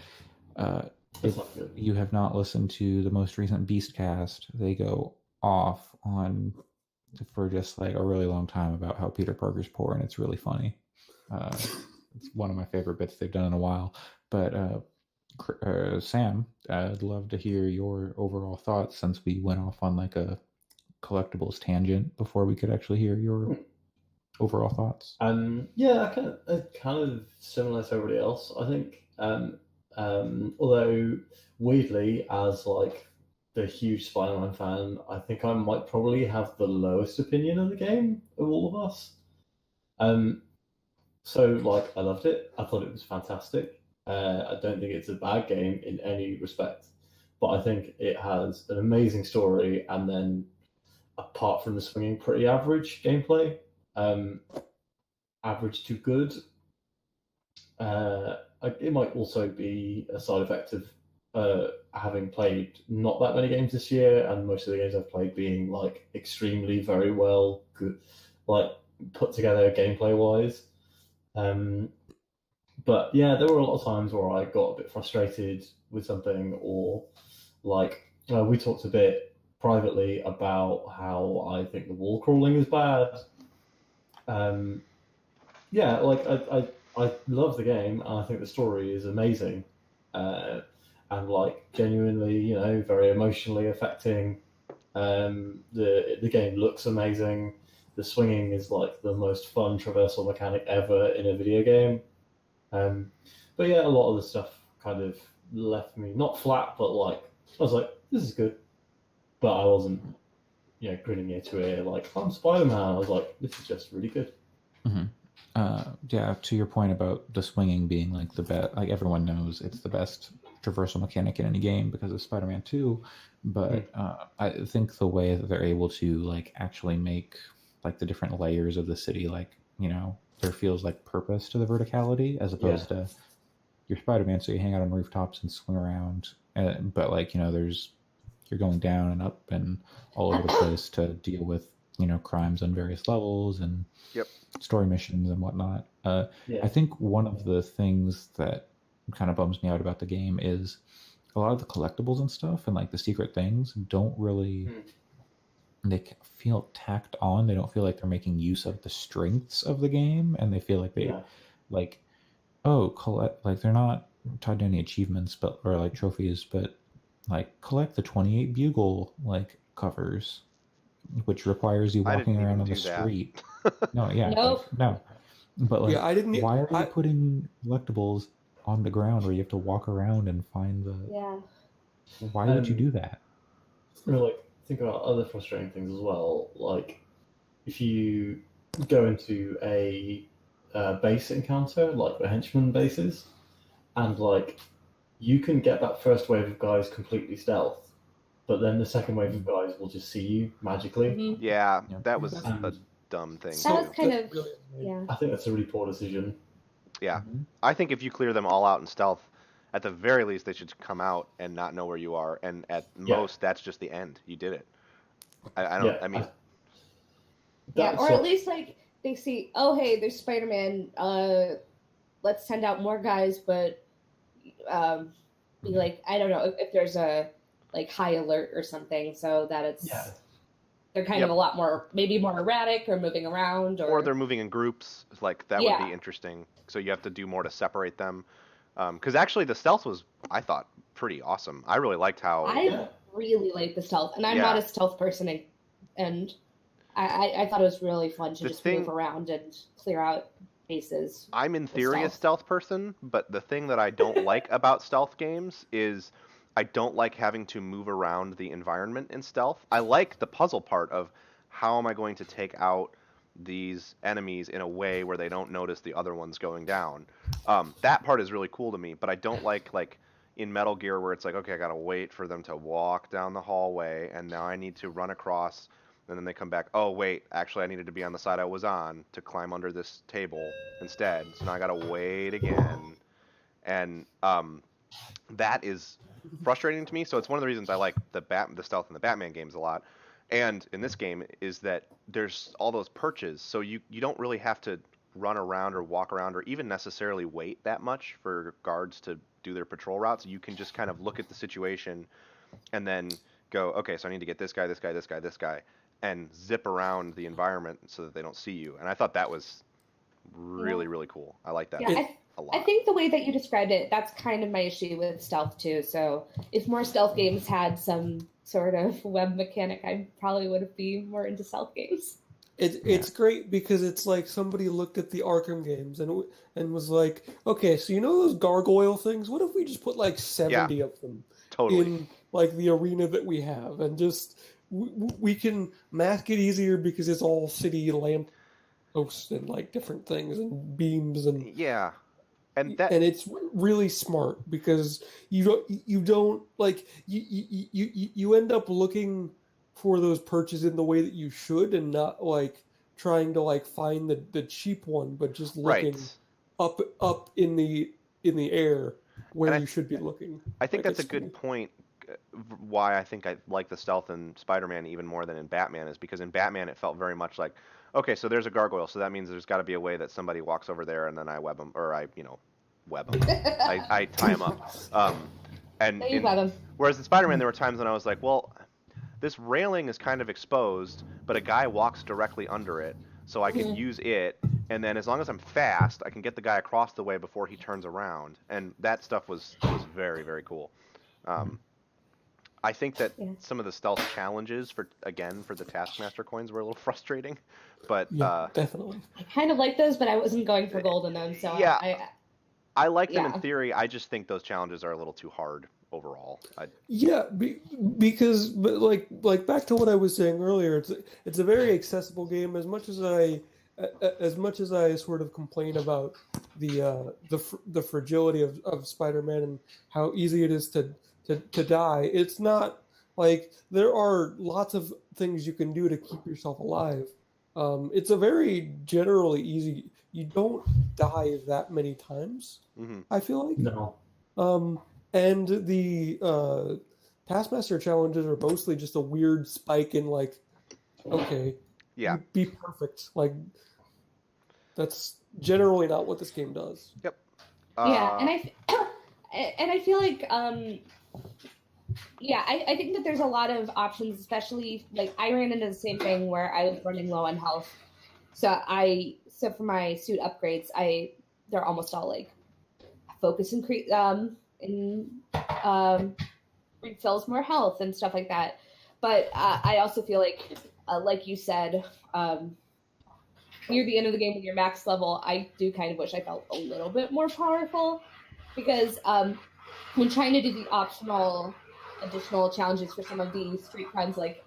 That's If not good. you have not listened to the most recent Beastcast, they go off on for just like a really long time about how Peter Parker's poor, and it's really funny. It's one of my favorite bits they've done in a while. But Sam, I'd love to hear your overall thoughts since we went off on like a collectibles tangent before we could actually hear your overall thoughts. Yeah, kind of similar to everybody else. I think, although weirdly, as like the huge Spider-Man fan, I think I might probably have the lowest opinion of the game of all of us. So like I loved it. I thought it was fantastic. I don't think it's a bad game in any respect, but I think it has an amazing story, and then apart from the swinging, pretty average gameplay. Average to good. It might also be a side effect of having played not that many games this year, and most of the games I've played being like extremely very well good, like put together gameplay wise. But yeah, there were a lot of times where I got a bit frustrated with something, or like we talked a bit privately about how I think the wall crawling is bad. Yeah, like I love the game, and I think the story is amazing, and like genuinely, very emotionally affecting. The game looks amazing. The swinging is like the most fun traversal mechanic ever in a video game. But yeah, a lot of the stuff kind of left me not flat, but like I was like, this is good, but I wasn't, grinning ear to ear like I'm Spider-Man. I was like, this is just really good. Mm-hmm. Yeah, to your point about the swinging being like the best, like everyone knows it's the best traversal mechanic in any game because of Spider-Man 2. But I think the way that they're able to like actually make like the different layers of the city, like there feels like purpose to the verticality as opposed to you're Spider-Man, so you hang out on rooftops and swing around. But like you're going down and up and all over the place to deal with crimes on various levels and story missions and whatnot. I think one of the things that kind of bums me out about the game is a lot of the collectibles and stuff and like the secret things don't really they feel tacked on. They don't feel like they're making use of the strengths of the game, and they feel like they like collect, like they're not tied to any achievements but or like trophies, but like collect the 28 bugle like covers, which requires you walking around on the street. No, Nope. no. But like, I didn't. why are you putting collectibles on the ground where you have to walk around and find the? Yeah. Why would you do that? Like, think about other frustrating things as well. Like, if you go into a base encounter, like the henchman bases, and like you can get that first wave of guys completely stealth, but then the second wave of guys will just see you magically. Mm-hmm. Yeah, that was a dumb thing. That was kind of I think that's a really poor decision. Yeah, I think if you clear them all out in stealth, at the very least they should come out and not know where you are, and at most that's just the end. You did it. I don't. I mean, or at least like they see, oh hey, there's Spider-Man. Let's send out more guys, but be like, I don't know if there's a like high alert or something, so that it's they're kind of a lot more, maybe more erratic or moving around, or they're moving in groups. Like that would be interesting. So you have to do more to separate them. Because actually the stealth was, I thought, pretty awesome. I really liked how I really like the stealth, and I'm not a stealth person, and I thought it was really fun to just move around and clear out bases. I'm in theory a stealth person, but the thing that I don't like about stealth games is I don't like having to move around the environment in stealth. I like the puzzle part of how am I going to take out these enemies in a way where they don't notice the other ones going down. That part is really cool to me, but I don't like in Metal Gear where it's like, okay, I gotta wait for them to walk down the hallway, and now I need to run across, and then they come back, oh wait, actually I needed to be on the side I was on to climb under this table instead, so now I gotta wait again. And that is frustrating to me. So it's one of the reasons I like the stealth in the Batman games a lot. And in this game is that there's all those perches, so you don't really have to run around or walk around or even necessarily wait that much for guards to do their patrol routes. You can just kind of look at the situation and then go, okay, so I need to get this guy, this guy, this guy, this guy, and zip around the environment so that they don't see you. And I thought that was really, really cool. I like that a lot. I think the way that you described it, that's kind of my issue with stealth too. So if more stealth games had some sort of web mechanic, I probably would be more into stealth games. It's great because it's like somebody looked at the Arkham games and was like, okay, so you know those gargoyle things? What if we just put like 70 of them in like the arena that we have, and just we can mask it easier because it's all city lamp posts and like different things and beams and and it's really smart because you don't like you end up looking for those perches in the way that you should, and not like trying to like find the cheap one, but just looking up in the air where you should be looking. I think that's a good point. Why I think I like the stealth in Spider-Man even more than in Batman is because in Batman it felt very much like, okay, so there's a gargoyle, so that means there's got to be a way that somebody walks over there and then I web them, or I web them. I tie them up. Whereas in Spider-Man there were times when I was like, well, this railing is kind of exposed, but a guy walks directly under it, so I can use it, and then as long as I'm fast, I can get the guy across the way before he turns around, and that stuff was very, very cool. I think that some of the stealth challenges for the Taskmaster coins were a little frustrating, but definitely. I kind of like those, but I wasn't going for gold in them, so I like them in theory. I just think those challenges are a little too hard overall. Because back to what I was saying earlier, it's a very accessible game. As much as I sort of complain about the fragility of Spider-Man and how easy it is to die, it's not like there are lots of things you can do to keep yourself alive. It's a very generally easy. You don't die that many times. I feel like no. And the Taskmaster challenges are mostly just a weird spike in like, okay, be perfect. Like that's generally not what this game does. Yep. And I feel like I think that there's a lot of options, especially like I ran into the same thing where I was running low on health. So for my suit upgrades, they're almost all like focus increase refills more health and stuff like that. But I also feel like you said, near the end of the game with your max level, I do kind of wish I felt a little bit more powerful, because when trying to do the optional additional challenges for some of the street crimes, like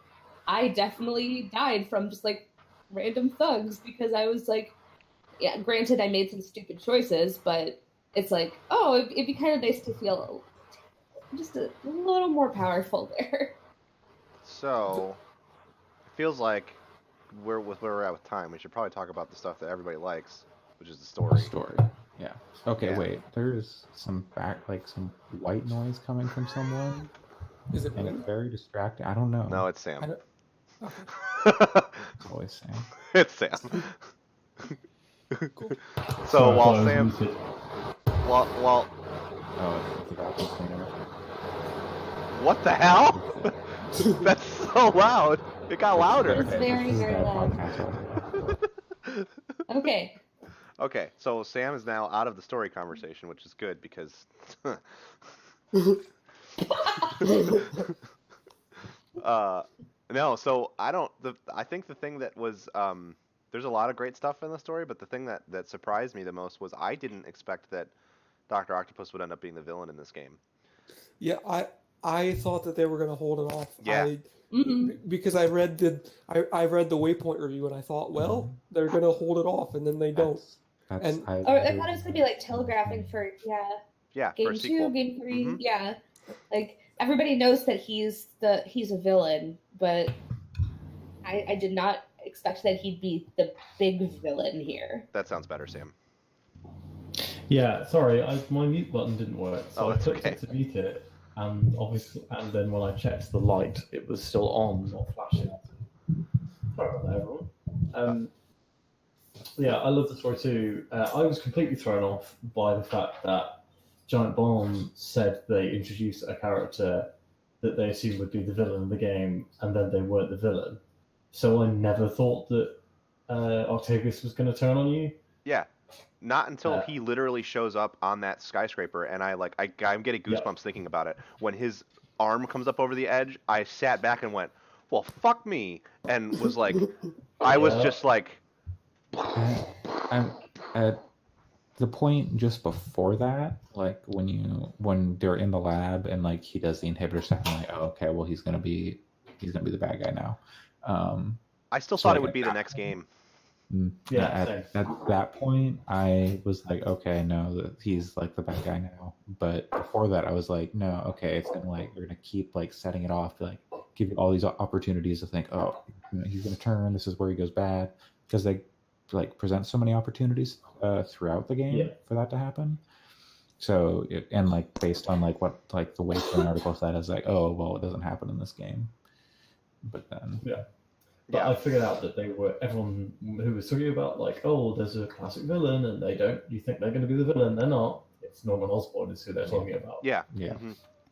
I definitely died from just like random thugs because I was like, granted I made some stupid choices, but it's like, it'd be kind of nice to feel just a little more powerful there. So, it feels like where we're at with time, we should probably talk about the stuff that everybody likes, which is the story. Yeah. Okay, wait. There's some some white noise coming from someone. Is it? And it's very distracting. I don't know. No, it's Sam. It's always Sam. It's Sam. Cool. So while Sam, Oh, it's the vacuum cleaner. What the hell? That's so loud. It got louder. It's very, very loud. Okay. Okay, so Sam is now out of the story conversation, which is good because no, so I think the thing that was there's a lot of great stuff in the story, but the thing that surprised me the most was I didn't expect that Dr. Octopus would end up being the villain in this game. Yeah, I thought that they were going to hold it off. Yeah. Because I read the Waypoint review and I thought, well, they're going to hold it off, and then they don't. I thought it was going to be like telegraphing for for game a sequel. 2, game 3, like everybody knows that he's a villain, but I did not expect that he'd be the big villain here. That sounds better, Sam. Yeah, sorry, my mute button didn't work, so Oh, I that's clicked okay. it to mute it, and then when I checked the light, it was still on, not flashing. Sorry about that, everyone. Yeah, I love the story too. I was completely thrown off by the fact that Giant Bomb said they introduced a character that they assumed would be the villain of the game, and then they weren't the villain. So I never thought that Octavius was going to turn on you. Yeah. Not until he literally shows up on that skyscraper, and I'm getting goosebumps thinking about it. When his arm comes up over the edge, I sat back and went, "Well, fuck me," and was like, I was just like, I'm at the point just before that, like when they're in the lab and like he does the inhibitor stuff, I'm like, oh, okay, well he's gonna be the bad guy now. I still So thought it would be the next game. Yeah, at that point, I was like, okay, no, he's like the bad guy now. But before that, I was like, no, okay, it's gonna like they're gonna keep like setting it off, like give you all these opportunities to think, oh, he's gonna turn. This is where he goes bad, because they like present so many opportunities throughout the game for that to happen. So and like based on like what like the Wasteland article said, is like, oh well, it doesn't happen in this game. But then But I figured out that everyone who was talking about like, oh, there's a classic villain, and you think they're going to be the villain, they're not. It's Norman Osborn is who they're talking about. Yeah.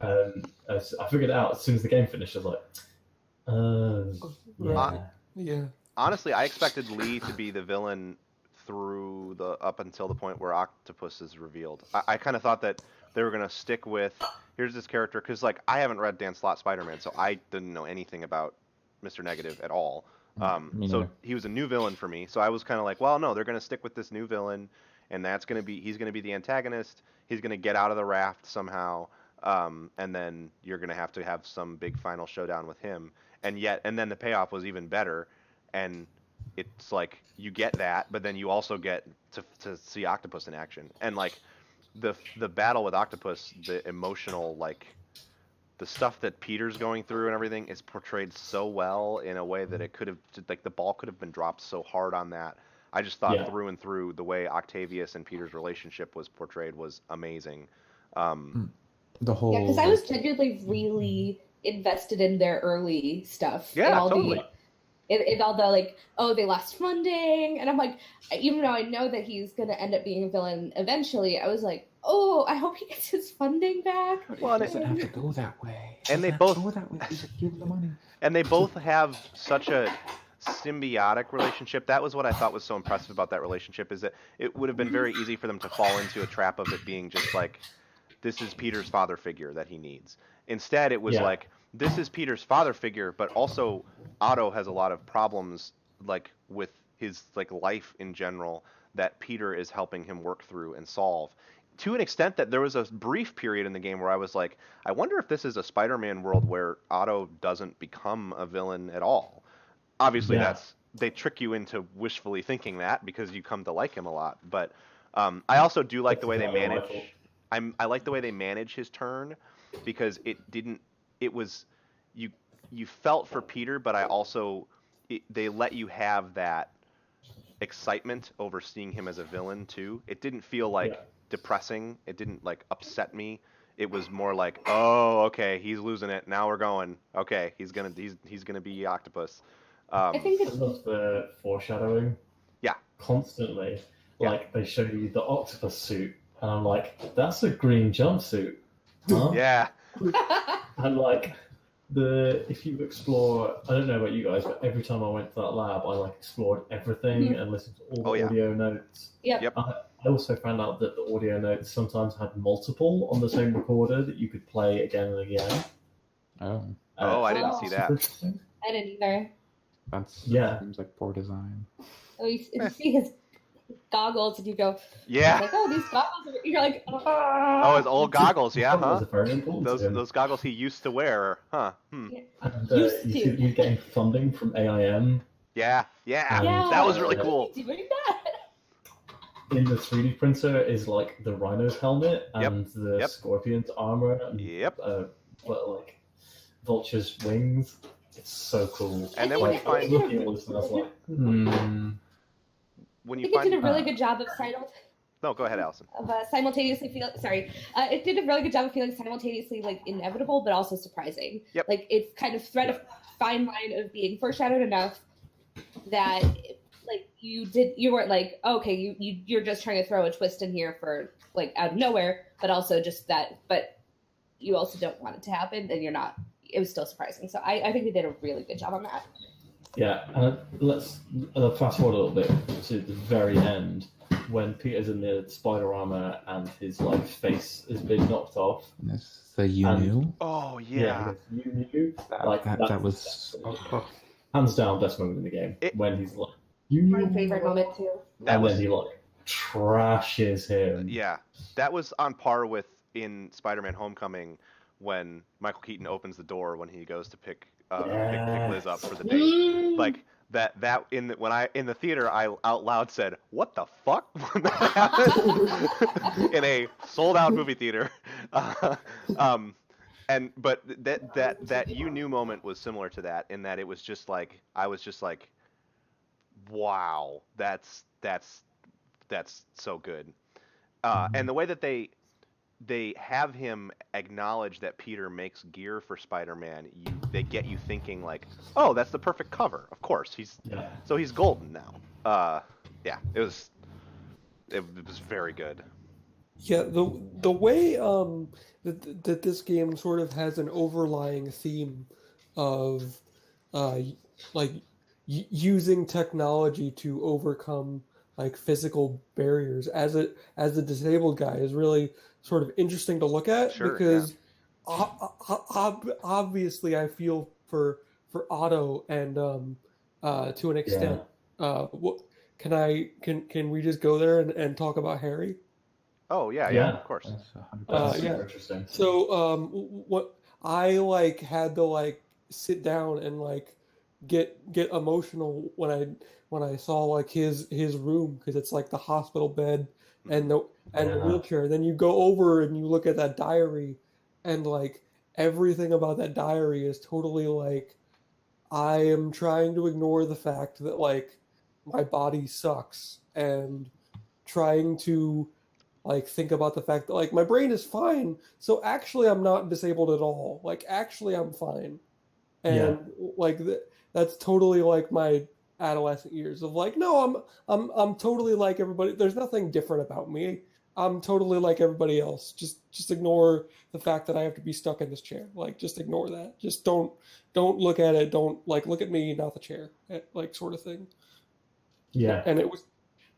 I figured it out as soon as the game finished. I was like, Yeah. Honestly, I expected Lee to be the villain up until the point where Octopus is revealed. I kind of thought that they were going to stick with, here's this character, because like I haven't read Dan Slott Spider-Man, so I didn't know anything about Mr. Negative at all. So he was a new villain for me. So I was kind of like, well, no, they're going to stick with this new villain, and he's going to be the antagonist. He's going to get out of the raft somehow, and then you're going to have some big final showdown with him. And then the payoff was even better, and it's like you get that, but then you also get to see Octopus in action, and like the battle with Octopus, the emotional like. The stuff that Peter's going through and everything is portrayed so well in a way that it could have, like, the ball could have been dropped so hard on that. I just thought through and through the way Octavius and Peter's relationship was portrayed was amazing. The whole because I was genuinely really invested in their early stuff. Yeah, totally. In all the like, oh, they lost funding, and I'm like, even though I know that he's gonna end up being a villain eventually, I was like, oh, I hope he gets his funding back. Well, it doesn't have to go that way. And they both go that way. Just give the money. And they both have such a symbiotic relationship. That was what I thought was so impressive about that relationship, is that it would have been very easy for them to fall into a trap of it being just like, this is Peter's father figure that he needs. Instead, it was like, this is Peter's father figure, but also Otto has a lot of problems like with his like life in general that Peter is helping him work through and solve. To an extent that there was a brief period in the game where I was like, I wonder if this is a Spider-Man world where Otto doesn't become a villain at all. Obviously, they trick you into wishfully thinking that because you come to like him a lot. But I also do like the way they manage. I like the way they manage his turn, because you felt for Peter, but they let you have that excitement over seeing him as a villain too. It didn't feel like depressing. It didn't like upset me. It was more like, oh, okay, he's losing it. Now we're going. Okay, he's gonna be Octopus. I think I love the foreshadowing. Yeah. Constantly, like they show you the octopus suit, and I'm like, that's a green jumpsuit, huh? Yeah. And like if you explore, I don't know about you guys, but every time I went to that lab, I like explored everything and listened to all the audio notes. Yep. I also found out that the audio notes sometimes had multiple on the same recorder that you could play again and again. I didn't see that. I didn't either. Seems like poor design. Oh, you see his goggles, and you go, yeah, like, oh, these goggles. You're like, oh, his old goggles, yeah, huh? Those goggles he used to wear, huh? And you getting funding from AIM. Yeah, that was really cool. Doing that. In the 3D printer is like the Rhino's helmet and the Scorpion's armor. And, but like Vulture's wings. It's so cool. And then when you find looking at this, I was like, when I you think find they did a really good job of No, go ahead, Allison. Of simultaneously feel sorry. It did a really good job of feeling simultaneously like inevitable, but also surprising. Yep. Like it's kind of thread a fine line of being foreshadowed enough that like you weren't like, okay, you're just trying to throw a twist in here for like out of nowhere, but also just that, but you also don't want it to happen, and you're not. It was still surprising. So I think they did a really good job on that. Yeah, and let's fast forward a little bit to the very end when Peter's in the spider armor and his like face has been knocked off. So you knew? Oh yeah. You knew. That was hands down best moment in the game when he's like, you My knew. favorite moment too. Then he like trashes him. Yeah, that was on par with in Spider-Man: Homecoming when Michael Keaton opens the door when he goes to pick Liz up for the date. Like that in the theater, I out loud said, "What the fuck?" when that happened in a sold-out movie theater. But that you knew moment was similar to that in that it was just like I was just like, wow, that's so good. And the way that they have him acknowledge that Peter makes gear for Spider-Man, they get you thinking like, oh, that's the perfect cover. Of course, he's golden now. Yeah, it was very good. Yeah, the way that this game sort of has an overlying theme of like using technology to overcome like physical barriers as a disabled guy is really sort of interesting to look at because obviously I feel for Otto and to an extent. What can we just go there and talk about Harry? Oh yeah, of course. That's super interesting. So what I like had to like sit down and like get emotional when I saw like his room because it's like the hospital bed and the wheelchair. Then you go over and you look at that diary and like everything about that diary is totally like I am trying to ignore the fact that like my body sucks and trying to like think about the fact that like my brain is fine, so actually I'm not disabled at all. Like actually I'm fine, and like that's totally like my adolescent years of like no, I'm totally like everybody. There's nothing different about me. I'm totally like everybody else. Just ignore the fact that I have to be stuck in this chair. Like just ignore that. Just don't look at it. Don't like look at me, not the chair. Like sort of thing. Yeah, and it was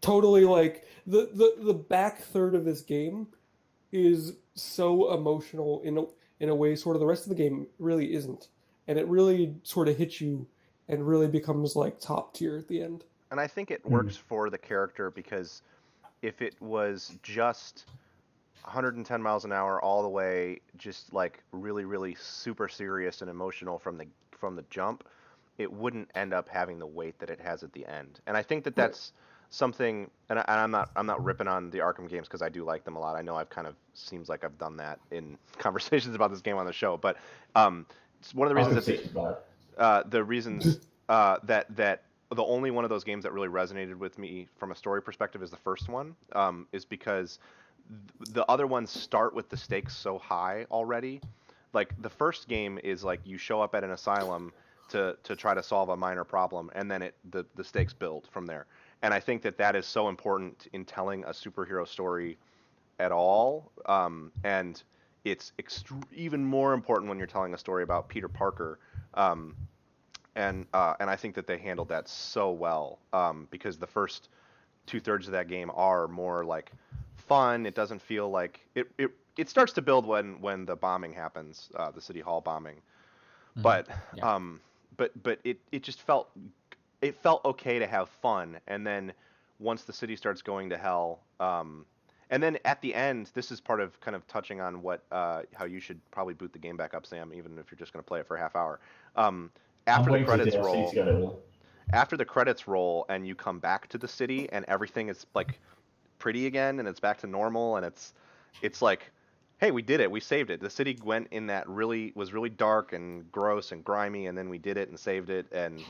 totally like the back third of this game is so emotional in a way sort of the rest of the game really isn't, and it really sort of hits you and really becomes like top tier at the end. And I think it works for the character because if it was just 110 miles an hour all the way, just like really super serious and emotional from the jump, it wouldn't end up having the weight that it has at the end. And I think that that's something, and I'm not ripping on the Arkham games because I do like them a lot. I know I've kind of seems like I've done that in conversations about this game on the show, but it's one of the reasons that the only one of those games that really resonated with me from a story perspective is the first one, is because the other ones start with the stakes so high already. Like the first game is like you show up at an asylum to try to solve a minor problem, and then the stakes build from there. And I think that is so important in telling a superhero story at all. And it's even more important when you're telling a story about Peter Parker. And I think that they handled that so well, because the first 2/3 of that game are more like fun. It doesn't feel like it starts to build when the bombing happens, the City Hall bombing. But it just felt okay to have fun, and then once the city starts going to hell, and then at the end, this is part of kind of touching on what how you should probably boot the game back up, Sam, even if you're just going to play it for a half hour. After the credits roll and you come back to the city and everything is like pretty again and it's back to normal and it's like, hey, we did it, we saved it. The city went in that was really dark and gross and grimy, and then we did it and saved it, and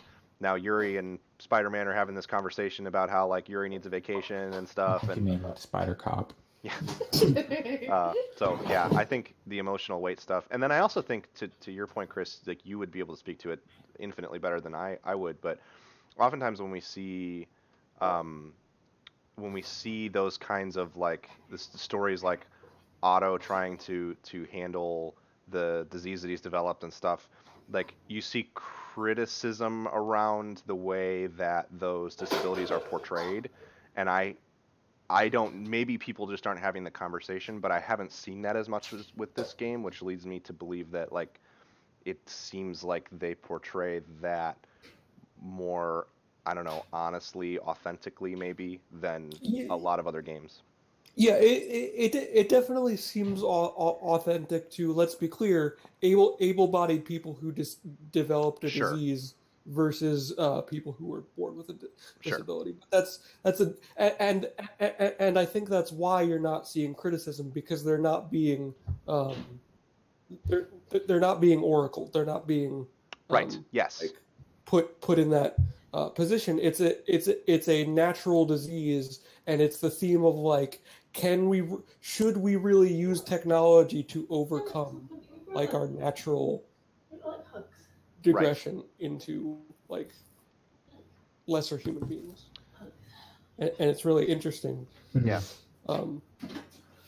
now Yuri and Spider-Man are having this conversation about how like Yuri needs a vacation and stuff, You and mean like Spider Cop? yeah. So yeah, I think the emotional weight stuff, and then I also think to your point, Chris, like you would be able to speak to it infinitely better than I would, but oftentimes when we see those kinds of like stories like Otto trying to handle the disease that he's developed and stuff, like you see criticism around the way that those disabilities are portrayed, and I don't, maybe people just aren't having the conversation, but I haven't seen that as much with this game, which leads me to believe that like it seems like they portray that more, I don't know, honestly, authentically maybe than Yeah, a lot of other games. yeah, it definitely seems authentic to, let's be clear, able-bodied people who just developed a Sure. disease versus people who were born with a Sure. disability. But and I think that's why you're not seeing criticism, because they're not being they're not being oracled. They're not being Right. Yes. like put in that position. It's a natural disease, and it's the theme of like, should we really use technology to overcome like our natural digression into like lesser human beings? And it's really interesting. Yeah. Um,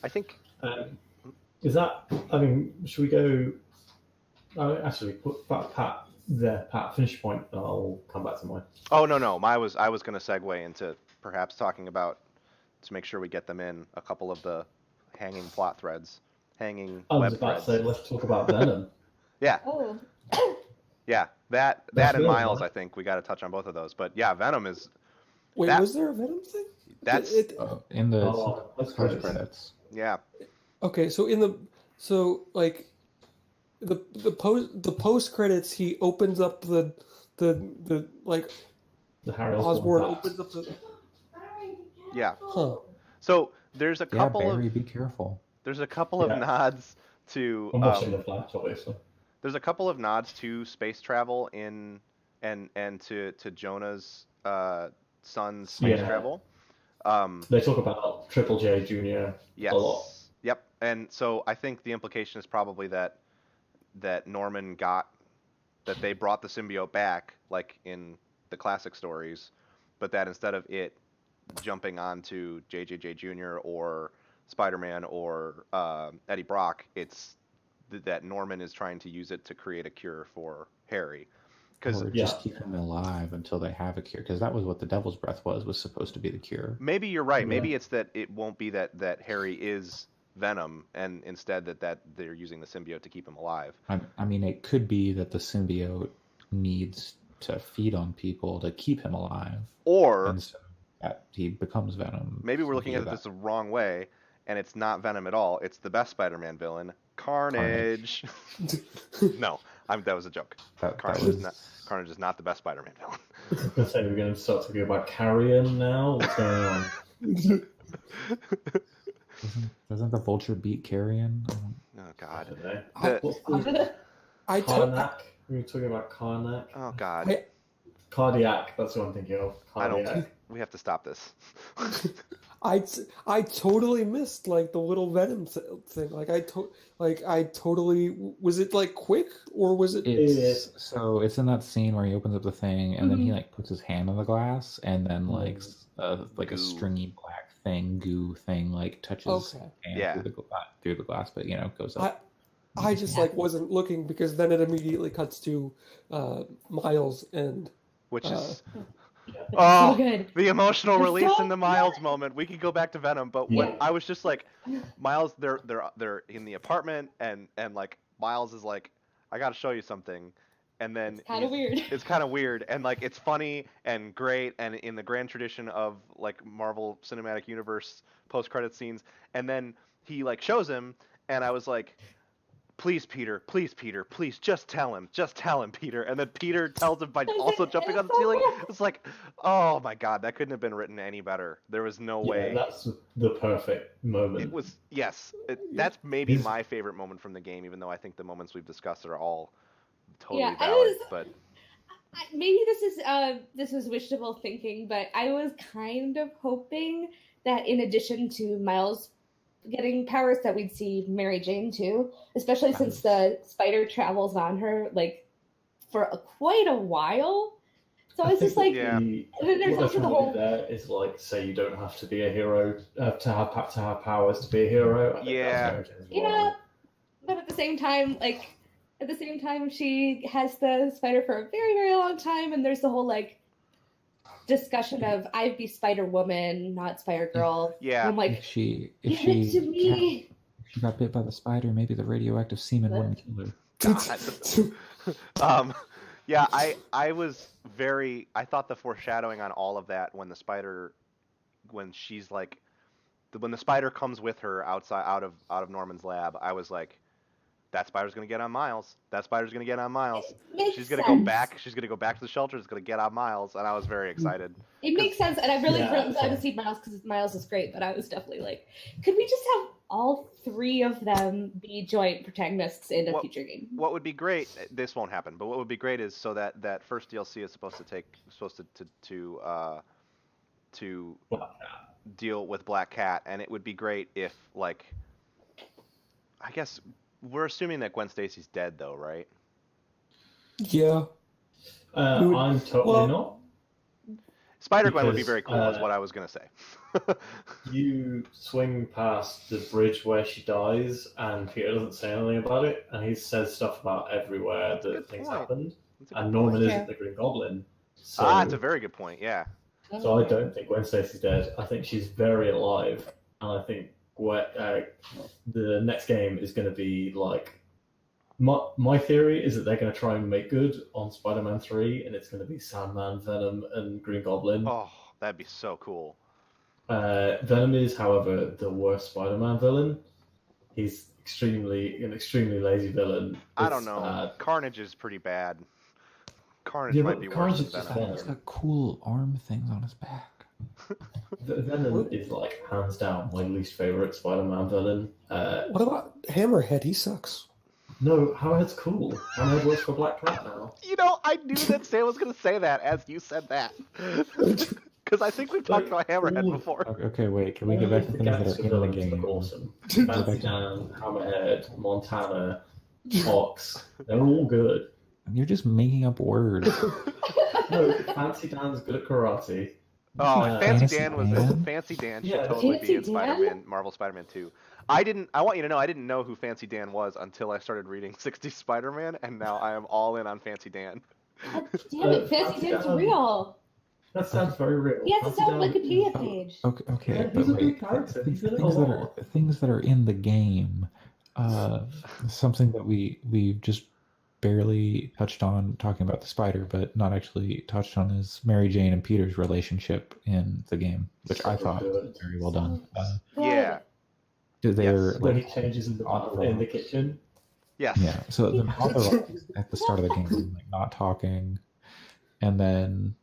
I think. Is that? I mean, should we go? Actually, put Pat there. Pat, finish point. And I'll come back to mine. Oh no. I was going to segue into perhaps talking about, to make sure we get them in, a couple of the hanging plot threads, hanging I was web about threads. to say, let's talk about Venom. Yeah. Oh. Yeah. That That's and good, Miles, right? I think we got to touch on both of those. But yeah, Venom is. wait, That- was there a Venom thing? That's In the Let's post credits. yeah. Okay, so like the post credits, he opens up the like the Harry Osborn Osborn. opens up the Yeah. huh. There's a Yeah, couple Barry, of be careful. of Yeah. nods to I'm watching the Flash, obviously. there's a couple of nods to space travel in and to Jonah's son's space Yeah. travel. They talk about Triple J Jr. Yes. a lot. Yep. And so I think the implication is probably that Norman that they brought the symbiote back like in the classic stories, but that instead of it jumping onto JJJ Jr. or Spider-Man or Eddie Brock, it's that Norman is trying to use it to create a cure for Harry. Because Or just keep him alive until they have a cure, because that was what the Devil's Breath was supposed to be the cure. maybe you're right. Yeah. Maybe it's that it won't be that Harry is Venom, and instead that they're using the symbiote to keep him alive. I mean, it could be that the symbiote needs to feed on people to keep him alive, Or and so that he becomes Venom. maybe we're looking via at that. this the wrong way, and it's not Venom at all. It's the best Spider-Man villain, Carnage. No, that was a joke. That Carnage is not the best Spider-Man villain. I was going to say we're going to start talking about Carrion now. What's going on? Doesn't the Vulture beat Carrion? Oh I God. don't know. The- What's the I Karnak? We were talking about Karnak. Oh God. Cardiac. That's what I'm thinking of. I don't. Cardiac. We have to stop this. I totally missed like the little Venom thing. Like I totally, was it like quick, or was it? So it's in that scene where he opens up the thing and then he like puts his hand on the glass, and then like Goo. a stringy black goo thing like touches Okay. his hand Yeah. through the glass, but goes I up. I just like wasn't looking, because then it immediately cuts to Miles and Which is So oh, good. the emotional It's release so in the Miles moment. We could go back to Venom, but when Yeah. I was just like, Miles, they're in the apartment, and like Miles is like, I got to show you something, and then Kind of weird. it's kind of weird, and like it's funny and great, and in the grand tradition of like Marvel Cinematic Universe post-credit scenes, and then he like shows him, and I was like, please Peter, please just tell him, Peter. And then Peter tells him by also jumping on the ceiling. It's like, oh my God, that couldn't have been written any better. There was no way. That's the perfect moment. It was, yes, that's maybe my favorite moment from the game, even though I think the moments we've discussed are all totally Yeah, valid. But Maybe this is wishful thinking, but I was kind of hoping that in addition to Miles getting powers, that we'd see Mary Jane too, especially since the spider travels on her like for quite a while. So I was just like, Yeah. and then there's what also they're the trying to whole do there is like say you don't have to be a hero to have powers to be a hero. I think Yeah. that's Mary Jane's yeah, wrong. but at the same time, she has the spider for a very, very long time, and there's the whole like discussion of I'd be Spider Woman, not Spider Girl. Yeah. And I'm like, If she give it to me. if she got bit by the spider, maybe the radioactive semen What? wouldn't kill her. God. Yeah, I was very. I thought the foreshadowing on all of that when the spider, when she's like, when the spider comes with her out of Norman's lab, I was like, that spider's gonna get on Miles. That spider's gonna get on Miles. Makes She's gonna sense. go back. She's gonna go back to the shelter. It's gonna get on Miles, and I was very excited. It makes sense, and I'm really Yeah, glad to see Miles because Miles is great. But I was definitely like, could we just have all three of them be joint protagonists in a What- future game? What would be great? This won't happen. But what would be great is so that first DLC is supposed to Black Cat. deal with Black Cat, and it would be great if like, I guess we're assuming that Gwen Stacy's dead though, right? Yeah. I'm totally well- not. Spider-Gwen would be Because, very cool, is what I was gonna say. You swing past the bridge where she dies, and Peter doesn't say anything about it, and he says stuff about everywhere That's a that good things point. happened. That's a good And Norman point. isn't the Green Goblin. So, It's a very good point. Yeah. so I don't think Gwen Stacy's dead. I think she's very alive, and I think the next game is going to be like. My theory is that they're going to try and make good on Spider-Man 3, and it's going to be Sandman, Venom, and Green Goblin. Oh, that'd be so cool. Venom is, however, the worst Spider-Man villain. He's an extremely lazy villain. I don't It's know. bad. Carnage is pretty bad. Carnage Yeah, might but be Carnage worse is than just Venom. Venom. He's got cool arm things on his back. Venom is like hands down my least favorite Spider-Man villain. What about Hammerhead? He sucks. No, Hammerhead's cool. Hammerhead works for Black Cat now. You know, I knew that Sam was going to say that as you said that. Because I think we've talked about Hammerhead before. Okay, wait. Can we get back to things that are in the villains game? look awesome. Fancy Dan, Hammerhead, Montana, Fox. They're all good. You're just making up words. No, Fancy Dan's good at karate. Oh, Fancy Fancy Dan was Dan? Fancy Dan should Yeah, totally be in Fancy Dan? Spider-Man, Marvel Spider-Man 2. I want you to know I didn't know who Fancy Dan was until I started reading 60 Spider-Man, and now I am all in on Fancy Dan. God damn it, Fancy Dan's real. That sounds very real. He has his Fancy own Dan Wikipedia is- page. Okay, Yeah, but he's a wait. big character. He's in it a Things that lot. are things that are in the game. Something that we've just barely touched on talking about the spider, but not actually touched on is Mary Jane and Peter's relationship in the game, which I So thought good. was very well done. Yeah. They're Yes. When he like, changes in the kitchen. Yes. yeah. So the monologue at the start of the game, like not talking, and then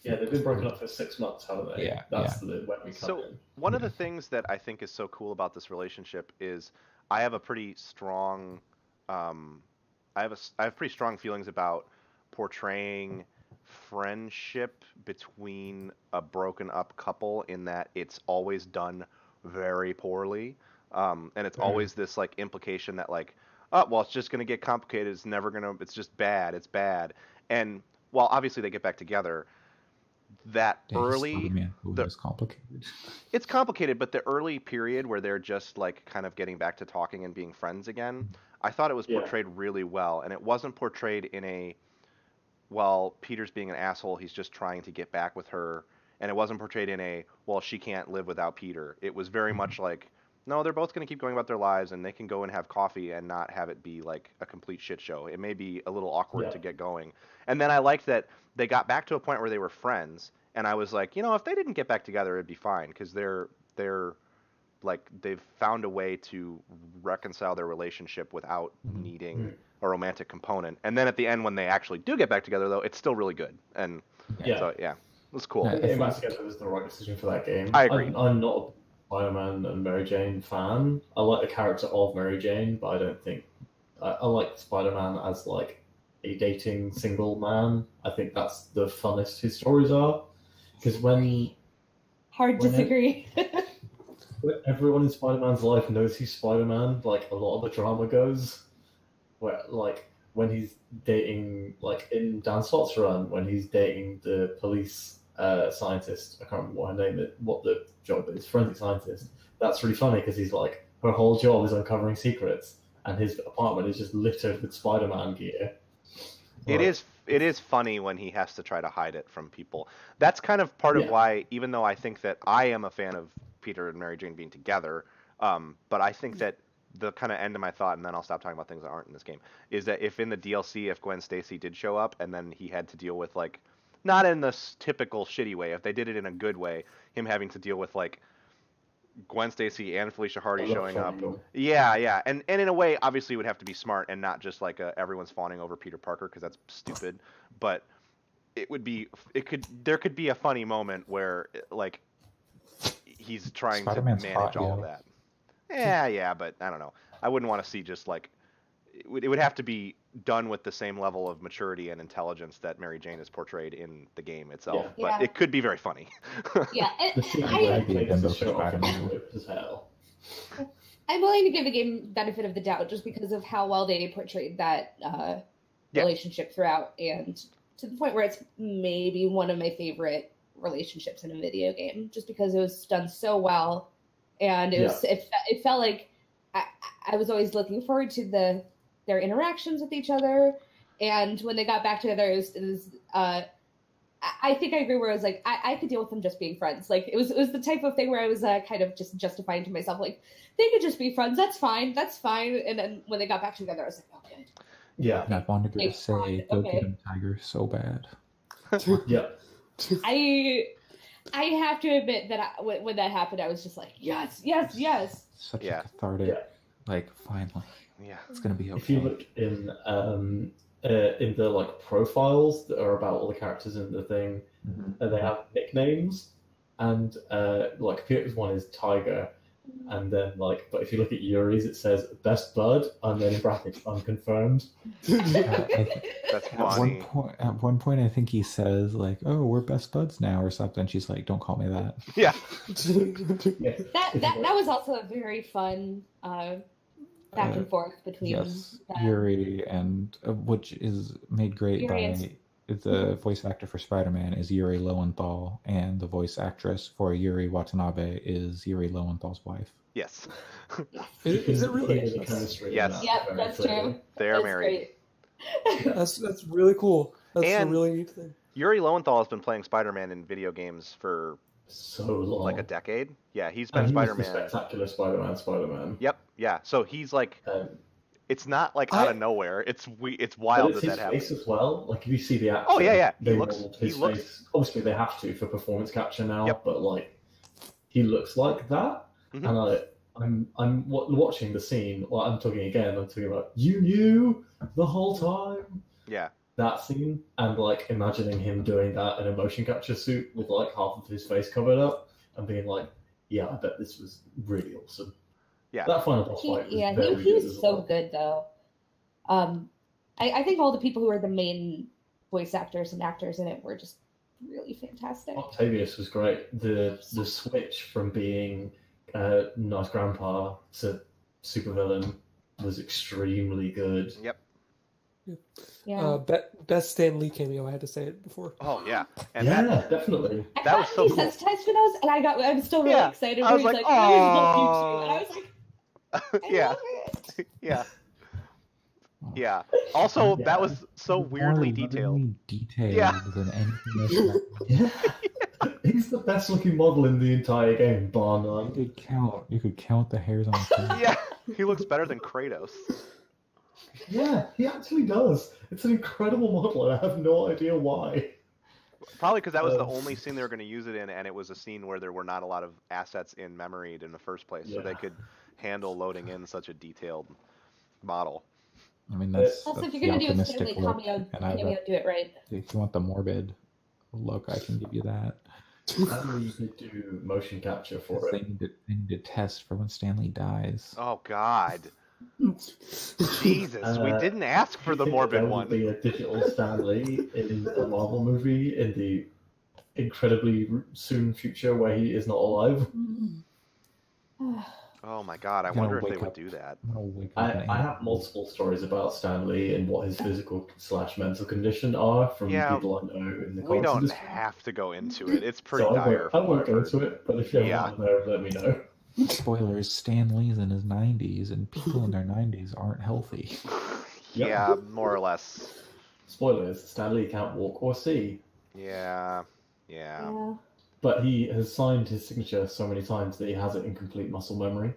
Yeah, they've been broken up for 6 months, haven't they? Yeah, That's when we come So in. one of the things that I think is so cool about this relationship is I have a pretty strong, I have pretty strong feelings about portraying friendship between a broken up couple in that it's always done very poorly, and it's always this like implication that like, oh well, it's just gonna get complicated. It's never gonna. It's just bad. It's bad. And while obviously they get back together, that yeah, he's early Spider-Man, who the- is complicated. it's complicated, but the early period where they're just like kind of getting back to talking and being friends again, I thought it was Yeah. portrayed really well, and it wasn't portrayed in a, well, Peter's being an asshole, he's just trying to get back with her, and it wasn't portrayed in a, well, she can't live without Peter. It was very much like, no, they're both going to keep going about their lives, and they can go and have coffee and not have it be like a complete shit show. It may be a little awkward Yeah. to get going. And then I liked that they got back to a point where they were friends, and I was like, you know, if they didn't get back together, it'd be fine, because they're like they've found a way to reconcile their relationship without needing a romantic component. And then at the end, when they actually do get back together, though, it's still really good. And Yeah. so yeah, it was cool. Yeah. Getting back together was the right decision for that game. I agree. I'm not a Spider-Man and Mary Jane fan. I like the character of Mary Jane, but I don't think I like Spider-Man as like a dating single man. I think that's the funnest his stories are. Because when Hard disagree. everyone in Spider-Man's life knows he's Spider-Man, like a lot of the drama goes, where like when he's dating, like in Dan Slott's run, when he's dating the police scientist, I can't remember what the job is, forensic scientist. That's really funny because he's like, her whole job is uncovering secrets, and his apartment is just littered with Spider-Man gear. It is funny when he has to try to hide it from people. That's kind of part of why, even though I think that I am a fan of Peter and Mary Jane being together, but I think that the kind of end of my thought, and then I'll stop talking about things that aren't in this game, is that if in the DLC, if Gwen Stacy did show up and then he had to deal with, like, not in this typical shitty way, if they did it in a good way, him having to deal with, like, Gwen Stacy and Felicia Hardy showing up. Yeah. And in a way, obviously, it would have to be smart and not just like everyone's fawning over Peter Parker, because that's stupid. But there could be a funny moment where, like, he's trying Spider-Man's to manage hot, all of that. Yeah, but I don't know. I wouldn't want to see just like it would have to be done with the same level of maturity and intelligence that Mary Jane is portrayed in the game itself. Yeah. But it could be very funny. Yeah, The scene I, where he I- takes the I- shirt off and ripped as hell. I'm willing to give the game benefit of the doubt just because of how well they portrayed that relationship throughout, and to the point where it's maybe one of my favorite relationships in a video game, just because it was done so well, and it felt like I was always looking forward to their interactions with each other, and when they got back together, it was I think I agree where I was like, I could deal with them just being friends. Like, it was the type of thing where I was kind of just justifying to myself, like, they could just be friends. That's fine. And then when they got back together, I was like, oh, good. Yeah. And I wanted to Thanks, say, Ron. go Okay. get him, Tiger, so bad. Yeah. I have to admit that when that happened, I was just like, yes. Such Yeah. a cathartic, Yeah. like, finally, Yeah. it's gonna be okay. If you look in the like profiles that are about all the characters in the thing, Mhm. they have nicknames, and like Peter's one is Tiger, and then like, but if you look at Yuri's, it says best bud, and then in brackets unconfirmed. That's funny. At one point, I think he says like, "Oh, we're best buds now" or something. She's like, "Don't call me that." Yeah. Yeah. That was also a very fun back and forth between Yes, them. Yuri, and which is made great Yuri by the voice actor for Spider-Man is Yuri Lowenthal, and the voice actress for Yuri Watanabe is Yuri Lowenthal's wife. Yes. Is it really? Hear the chemistry in Yes. that Yep, very that's clearly. true. They are That's married. great. That's really cool. That's And- a really neat thing. Yuri Lowenthal has been playing Spider-Man in video games for So long. like a decade. Yeah, he's been And he was the Spider-Man. spectacular Spider-Man. Yep. Yeah. So he's like, it's not like out of nowhere. It's But wild it's that his that face happened. as well. Like if you see the actor, Oh, yeah. they He looks- mold his he looks- face. Obviously, they have to for performance capture now. Yep. But like, he looks like that, Mhm. and I'm watching the scene. Well, I'm talking about you knew the whole time. Yeah. That scene, and like imagining him doing that in a motion capture suit with like half of his face covered up, and being like, "Yeah, I bet this was really awesome." Yeah. That final boss fight was very good He's as so well. good though. I think all the people who are the main voice actors and actors in it were just really fantastic. Octavius was great. The switch from being nice grandpa to supervillain was extremely good. Yep. Yeah. Best Stan Lee cameo. I had to say it before. Oh yeah. And yeah, that definitely. I that thought was so he cool. sensitized to those, and I'm still really Yeah, excited. I was where he's like, I love you too, and I was like, I yeah. love it. Yeah. Yeah. Also, Yeah. that was so weirdly More detailed. lovingly detailed Yeah. than anything else. Yeah. He's the best looking model in the entire game, bar none. You could count the hairs on his head. Yeah. He looks better than Kratos. Yeah, he actually does. It's an incredible model, and I have no idea why. Probably because that was the only scene they were going to use it in, and it was a scene where there were not a lot of assets in memory in the first place, so they Yeah. could handle loading in such a detailed model. I mean, that's, Also, if that's you're the gonna do a optimistic Stanley look. cameo, And do it right. if you want the morbid look, I can give you that. You could do motion capture for it. They need to test for when Stanley dies. Oh God. Jesus, we didn't ask for the morbid there one. will be a digital Stan Lee in a Marvel movie in the incredibly soon future where he is not alive. Oh my god, I I'm gonna wonder if they wake would up- do that. I'm gonna wake up and I have multiple stories about Stan Lee and what his physical/mental condition are from Yeah, people I know in the We comics don't industry. have to go into it. It's pretty So dire. I won't from go what I've into heard. it, but if you ever Yeah. want to know, let me know. Spoilers: Stan Lee's in his 90s, and people in their 90s aren't healthy. Yeah, more or less. Spoilers: Stan Lee can't walk or see, Yeah. Yeah. but he has signed his signature so many times that he has it in complete muscle memory.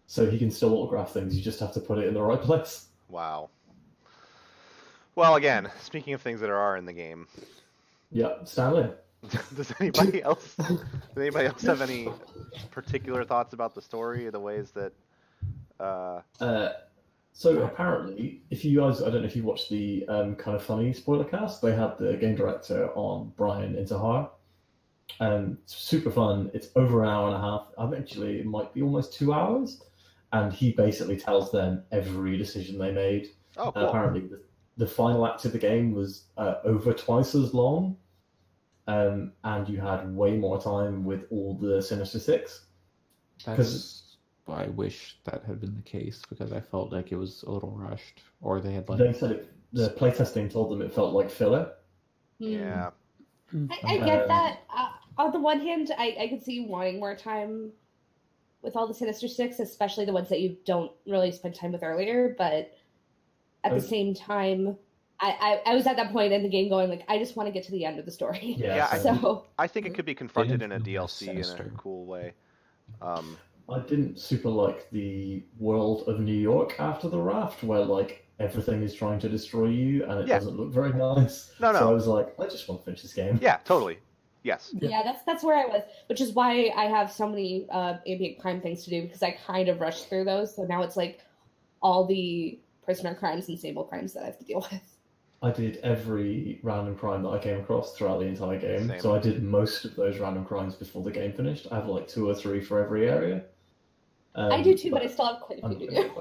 So he can still autograph things, you just have to put it in the right place. Wow. Well, again, speaking of things that are in the game, Yeah, Stan Lee. does anybody else have any particular thoughts about the story, the ways that So apparently, if you guys, I don't know if you watched the kind of funny Spoilercast, they had the game director on, Brian Intihar. It's super fun. It's over an hour and a half. Actually, it might be almost 2 hours. And he basically tells them every decision they made. Oh, And cool. apparently, the final act of the game was over twice as long. And you had way more time with all the Sinister Six. That's I wish that had been the case, because I felt like it was a little rushed, or they had They said the playtesting told them it felt like filler. Yeah. I get that. On the one hand, I could see wanting more time with all the Sinister Six, especially the ones that you don't really spend time with earlier. But at the same time, I was at that point in the game going like, I just want to get to the end of the story. Yeah, So I think it could be confronted in a didn't feel as DLC in a sinister. cool way. I didn't super like the world of New York after the raft, where like everything is trying to destroy you and it Yeah. doesn't look very nice. No. So I was like, I just want to finish this game. Yeah, totally. Yes. yeah, that's where I was, which is why I have so many ambient crime things to do, because I kind of rushed through those. So now it's like all the prisoner crimes and stable crimes that I have to deal with. I did every random crime that I came across throughout the entire game. Same. So I did most of those random crimes before the game finished. I have like 2 or 3 for every area. I do too, but I still have quite a few to do.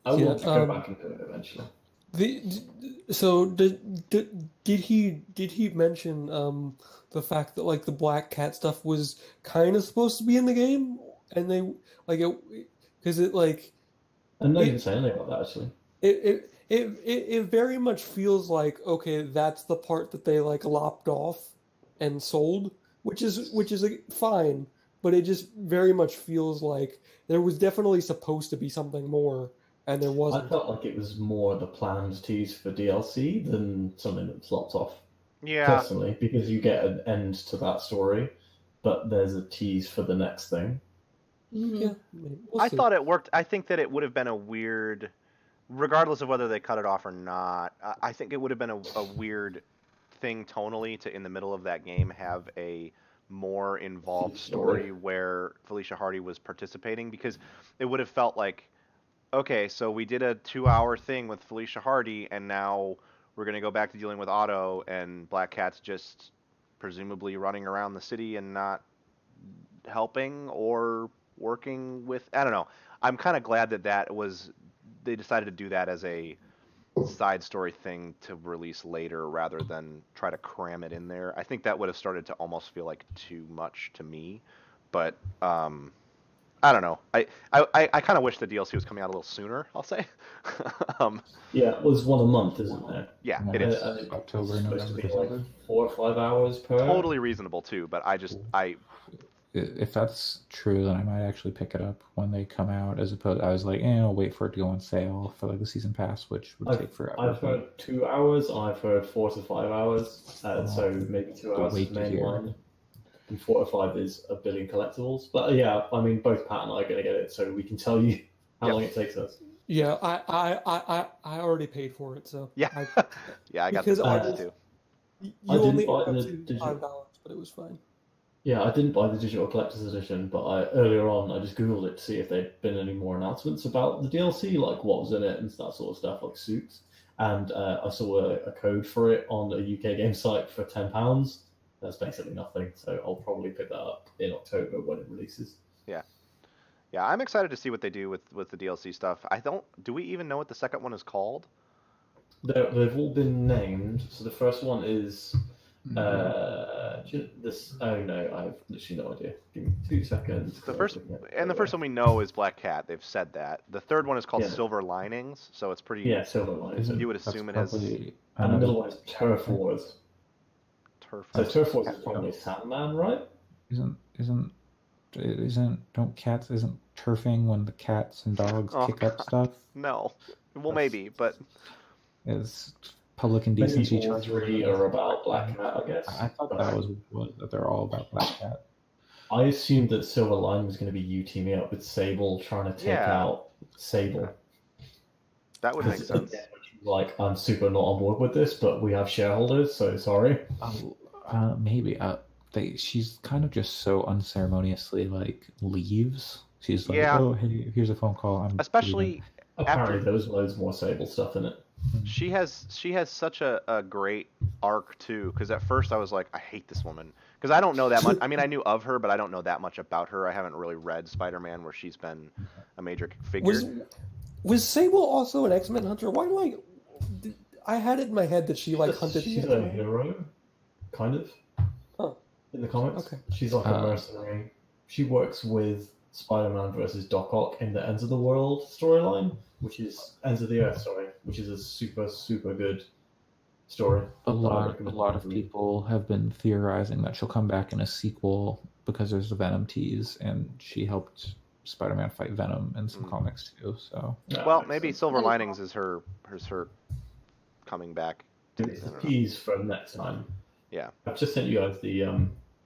I will Yeah, go back and do it eventually. Did he mention the fact that like the Black Cat stuff was kind of supposed to be in the game, and they like it because it like And they didn't say anything about that actually. it very much feels like, okay, that's the part that they like lopped off and sold, which is fine, but it just very much feels like there was definitely supposed to be something more, and there I wasn't. felt like it was more the planned tease for DLC than something that's lopped off. Yeah. Personally, because you get an end to that story, but there's a tease for the next thing. Yeah, maybe. We'll I see. thought it worked. I think that it would have been a weird, regardless of whether they cut it off or not, I think it would have been a weird thing tonally to, in the middle of that game, have a more involved story where Felicia Hardy was participating, because it would have felt like, okay, so we did a 2-hour thing with Felicia Hardy, and now we're going to go back to dealing with Otto, and Black Cat's just presumably running around the city and not helping or working with, I don't know. I'm kind of glad that they decided to do that as a side story thing to release later rather than try to cram it in there. I think that would have started to almost feel like too much to me, but I don't know. I kind of wish the DLC was coming out a little sooner, I'll say. Yeah, it was one a month, isn't it? Yeah, it is. October, It's supposed to November, be like December. 4 or 5 hours per. Totally reasonable too, but If that's true, then I might actually pick it up when they come out. As opposed, I was like, I'll wait for it to go on sale for like the season pass, which would take forever. I've heard 2 hours. I've heard 4 to 5 hours. So maybe 2 hours is wait the to main hear. one, and 4 to 5 is a billion collectibles. But yeah, I mean, both Pat and I are going to get it, so we can tell you how long it takes us. Yeah, I already paid for it, so yeah, yeah, I got because the I points too. You I didn't only buy ended up the to digital- $5, but it was fine. Yeah, I didn't buy the digital collector's edition, but earlier on I just googled it to see if there'd been any more announcements about the DLC, like what was in it and that sort of stuff, like suits. And I saw a code for it on a UK game site for £10. That's basically nothing, so I'll probably pick that up in October when it releases. Yeah, I'm excited to see what they do with the DLC stuff. Do we even know what the second one is called? They've all been named. So the first one is this. Oh no, I have literally no idea. Give me 2 seconds. The first one we know is Black Cat. They've said that. The third one is called Yeah. Silver Linings, so it's pretty. Yeah, Silver Linings. You would That's assume it has probably And the middle another one is Turf Wars. turf. So Turf Wars is probably Sandman, right? isn't turfing when the cats and dogs Oh, kick up God. stuff? No. Well, maybe, but Is public Maybe indecency all charge? three are about Black Cat, I guess. I thought that was that they're all about Black Cat. I assumed that Silver Line was going to be you teaming up with Sable, trying to take out Sable. that would make sense. Like, I'm super not on board with this, but we have shareholders, so sorry. Maybe. She's kind of just so unceremoniously like leaves. She's like, Yeah. oh hey, here's a phone call. I'm Especially leaving." Apparently, after there was loads more Sable stuff in it. she has such a great arc too. Because at first I was like, I hate this woman. Because I don't know that much. I mean, I knew of her, but I don't know that much about her. I haven't really read Spider-Man where she's been a major figure. Was Sable also an X-Men hunter? Why do I had it in my head that she like hunted She's people. a hero, kind of. Huh. In the comics, Okay. she's like a mercenary. She works with Spider-Man versus Doc Ock in the Ends of the World storyline, which is Ends of the Earth story, which is a super good story. A lot of people have been theorizing that she'll come back in a sequel because there's the Venom tease, and she helped Spider-Man fight Venom in some comics too. So Well, maybe Silver Linings is her coming back. It's a tease for next time. Yeah. I've just sent you guys the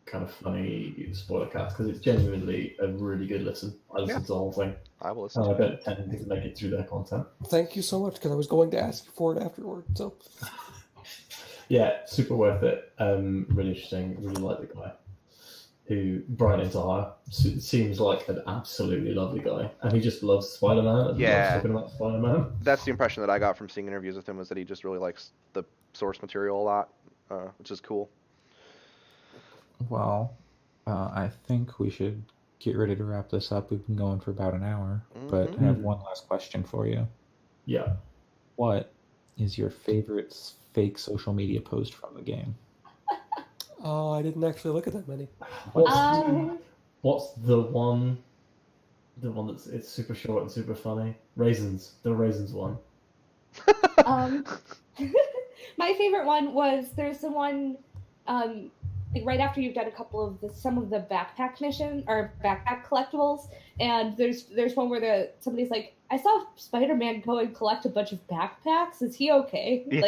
kind of funny Spoilercast because it's genuinely a really good listen. I listened to the whole thing. I will listen. I don't tend to make it through their content. Thank you so much, because I was going to ask you for it afterward. So Yeah, super worth it. Really interesting. Really like the guy. Who Brian Intihar seems like an absolutely lovely guy, and he just loves Spider-Man. And Yeah. loves talking about Spider-Man. That's the impression that I got from seeing interviews with him, was that he just really likes the source material a lot, which is cool. well, I think we should get ready to wrap this up. We've been going for about an hour, but I have one last question for you. Yeah. What is your favorite fake social media post from the game? oh, I didn't actually look at that many. What's the one that's it's super short and super funny? Raisins. The raisins one. My favorite one was there's the one like right after you've done a couple of some of the backpack mission or backpack collectibles, and there's one where somebody's like, I saw Spider-Man go and collect a bunch of backpacks. Is he okay? Yeah.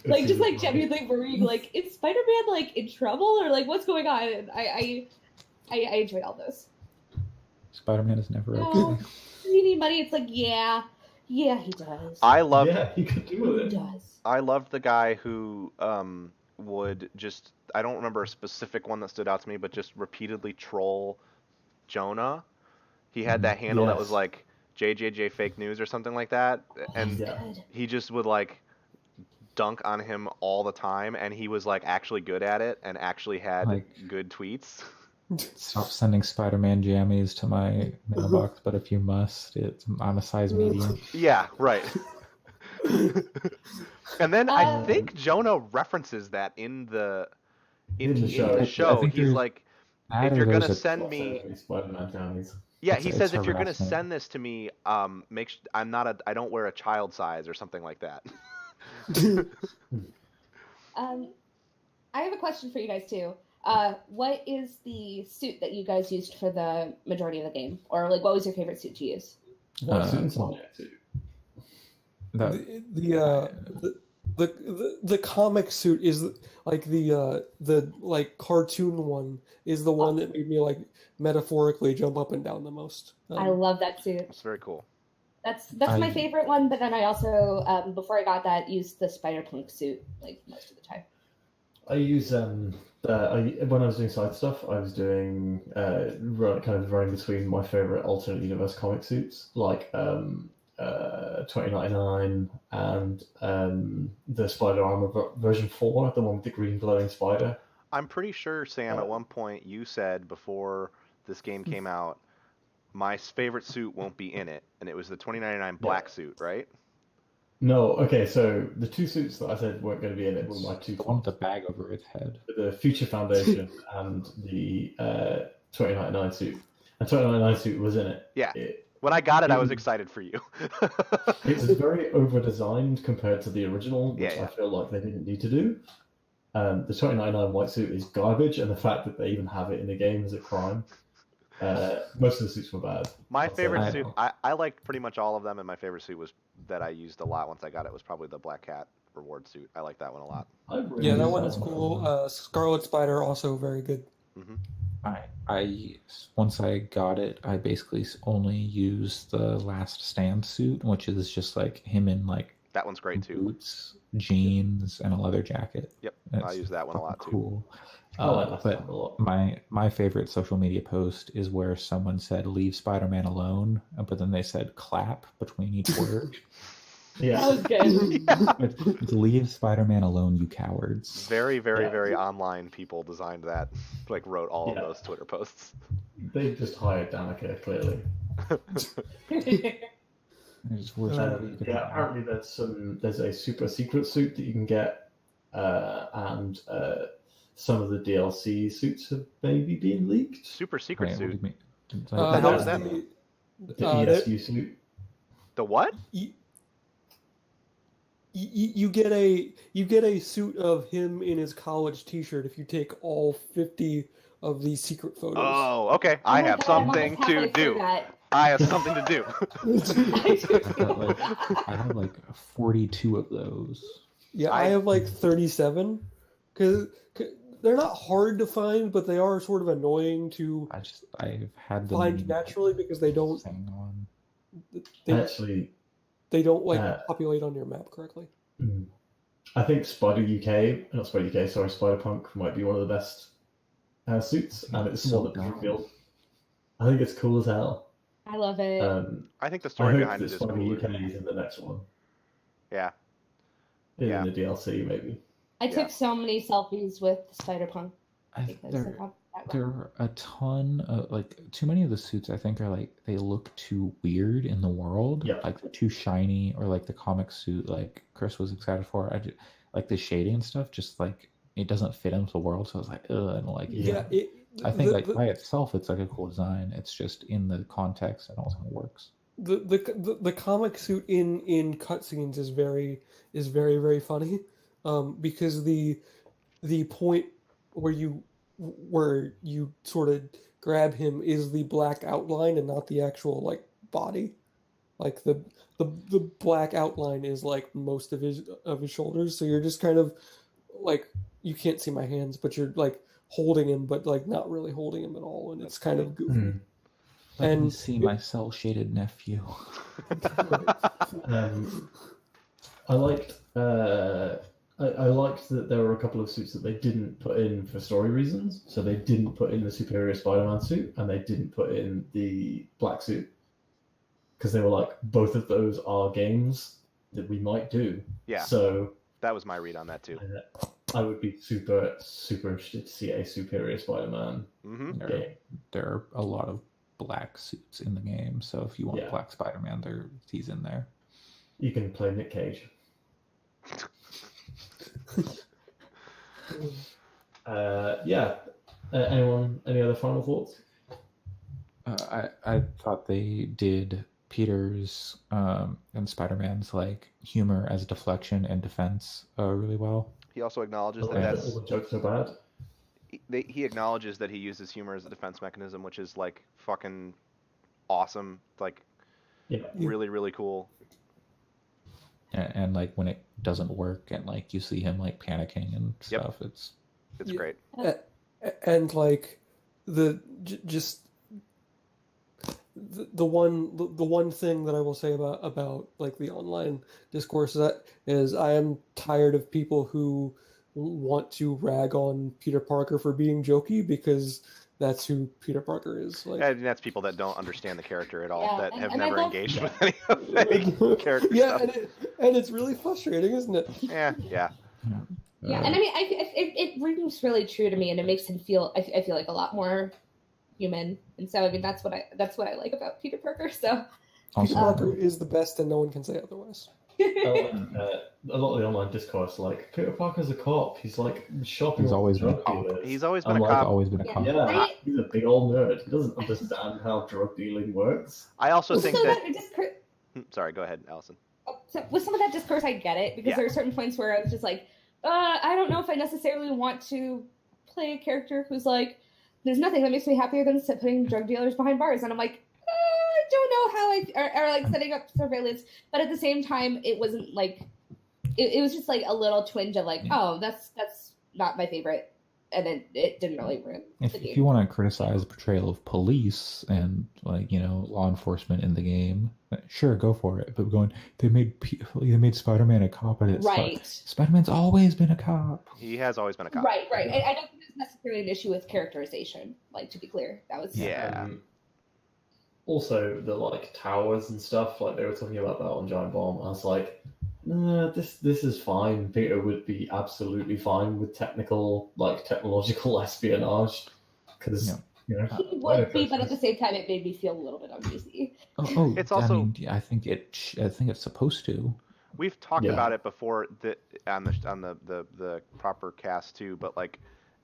Like just like genuinely worrying, like, is Spider-Man like in trouble or like what's going on? And I enjoyed all those. Spider-Man is never No, okay. you need money. It's like, yeah, he does. I loved Yeah, he could do He it. does. I loved the guy who would just, I don't remember a specific one that stood out to me, but just repeatedly troll Jonah. He had that handle that was Yes. like JJJ fake news or something like that, and Yeah. Good. he just would like dunk on him all the time, and he was like actually good at it and actually had Like- good tweets. Stop sending Spider-Man jammies to my mailbox, but if you must, I'm a size medium. Yeah, right. And then I think Jonah references that in the show. I think He's there's like, that if or you're there's gonna a- send me, Spider-Man jammies. yeah, It's- he it's says if you're gonna harassment. send this to me, I don't wear a child size or something like that. I have a question for you guys too. What is the suit that you guys used for the majority of the game, or like what was your favorite suit to use? What suits on it too? That, The comic suit is like the like cartoon one is the one that made me like metaphorically jump up and down the most. I love that suit. It's very cool. That's my favorite one. But then I also before I got that used the Spider-Punk suit like most of the time. I use when I was doing side stuff, I was doing kind of running between my favorite alternate universe comic suits, like 2099 and the Spider Armor version 4, the one with the green glowing spider. I'm pretty sure, Sam, at one point you said before this game came out, my favorite suit won't be in it, and it was the 2099 black suit, right? No, okay, so the two suits that I said weren't going to be in it were my two The one with the bag over its head. the Future Foundation and the 2099 suit. And 2099 suit was in it. Yeah. When I got it, I was excited for you. It's very over-designed compared to the original, which Yeah. I feel like they didn't need to do. The 2099 white suit is garbage, and the fact that they even have it in the game is a crime. Most of the suits were bad. My I'll say favorite that. suit, I liked pretty much all of them, and my favorite suit was that I used a lot once I got it was probably the Black Cat reward suit. I like that one a lot. I really Yeah, that like one is cool. Scarlet Spider also very good. Hmm. I once I got it, I basically only used the Last Stand suit, which is just like him in like That one's great too. boots, jeans, and a leather jacket. Yep, It's I use that one a lot too. cool. I like that But stuff a lot. my favorite social media post is where someone said "Leave Spider-Man alone," but then they said "clap" between each word. Yeah. That was good. It's "Leave Spider-Man alone, you cowards." Very, very, Yeah. very online people designed that, like wrote all of Yeah. those Twitter posts. They just hired Danica, clearly. It's worse than you could Yeah, have. apparently there's a super secret suit that you can get, and some of the DLC suits have maybe been leaked. Super secret Wait, what do suit. you mean? the hell is there's that? The Uh, ESU suit. The what? You get a suit of him in his college T-shirt if you take all 50 of these secret photos. Oh, okay. I Oh my have God, I'm something almost to halfway through do. that. I have something to do. I have like 42 of those. Yeah, I have like 37 because they're not hard to find, but they are sort of annoying to I've had them find naturally because they don't thing on. Actually, they don't like populate on your map correctly. I think Spider-Punk might be one of the best suits, and it's the So one that was dumb. revealed. I think it's cool as hell. I love it. I think the I story hope behind that it is Spider cooler. UK is in the next one. Yeah. In the DLC, maybe. I took so many selfies with Spider-Punk because of how that There are a ton of too many of the suits I think are they look too weird in the world. Yeah. Like they're too shiny, or like the comic suit like Chris was excited for. Like the shading and stuff, just like it doesn't fit into the world. So I was like, ugh, I don't like it. Yeah, I think by itself it's like a cool design. It's just in the context and all it works. the comic suit in cutscenes is very very funny, because the point where you sort of grab him is the black outline and not the actual like body. Like the black outline is like most of his shoulders, so you're just kind of like, you can't see my hands, but you're like holding him, but like not really holding him at all, and it's kind of goofy. Let me see my cell shaded nephew. I liked that there were a couple of suits that they didn't put in for story reasons. So they didn't put in the Superior Spider-Man suit, and they didn't put in the black suit, because they were like, both of those are games that we might do. Yeah. So that was my read on that too. I would be super interested to see a Superior Spider-Man game. There are a lot of black suits in the game, so if you want Yeah. Black Spider-Man, he's in there. You can play Nick Cage. Anyone? Any other final thoughts? I thought they did Peter's and Spider-Man's like humor as deflection and defense really well. He also acknowledges All that the jokes are bad. he acknowledges that he uses humor as a defense mechanism, which is like fucking awesome. Like, really, really cool. And like when it doesn't work, and like you see him like panicking and stuff, it's great. And like the one thing that I will say about like the online discourse is I am tired of people who want to rag on Peter Parker for being jokey, because that's who Peter Parker is. Like, And that's people that don't understand the character at all, that have and I never love- engaged with any character yeah, stuff. and it's really frustrating, isn't it? Yeah. Yeah, and I mean, it rings really true to me, and it makes him feel. I feel like a lot more human. And so I mean that's what I like about Peter Parker. So Peter Also, Parker is the best, and no one can say otherwise. A lot of the online discourse, like Peter Parker's a cop. He's like shopping. He's always been a drug cop. dealers. He's always been I'm a like, cop. always been a Yeah. cop. Yeah, he's a big old nerd. He doesn't understand how drug dealing works. I also think so that. Sorry, go ahead, Allison. So with some of that discourse, I get it because Yeah. there are certain points where I was just like, I don't know if I necessarily want to play a character who's like, there's nothing that makes me happier than putting drug dealers behind bars, and I'm like, I don't know how or like setting up surveillance, but at the same time, it wasn't like, it was just like a little twinge of like, oh, that's not my favorite, and then it didn't really ruin the game. If you want to criticize the portrayal of police and like law enforcement in the game, sure, go for it. But they made Spider-Man a cop, and it's Right. Spider-Man's always been a cop. He has always been a cop. Right. I don't think it's necessarily an issue with characterization. Like, to be clear, that was Yeah. Also, the like towers and stuff, like they were talking about that on Giant Bomb. I was like, nah, this is fine. Peter would be absolutely fine with technological espionage, because He would be, but at the same time, it made me feel a little bit uneasy. Oh, It's also- I think it's supposed to. We've talked Yeah. about it before on the proper cast too, but like,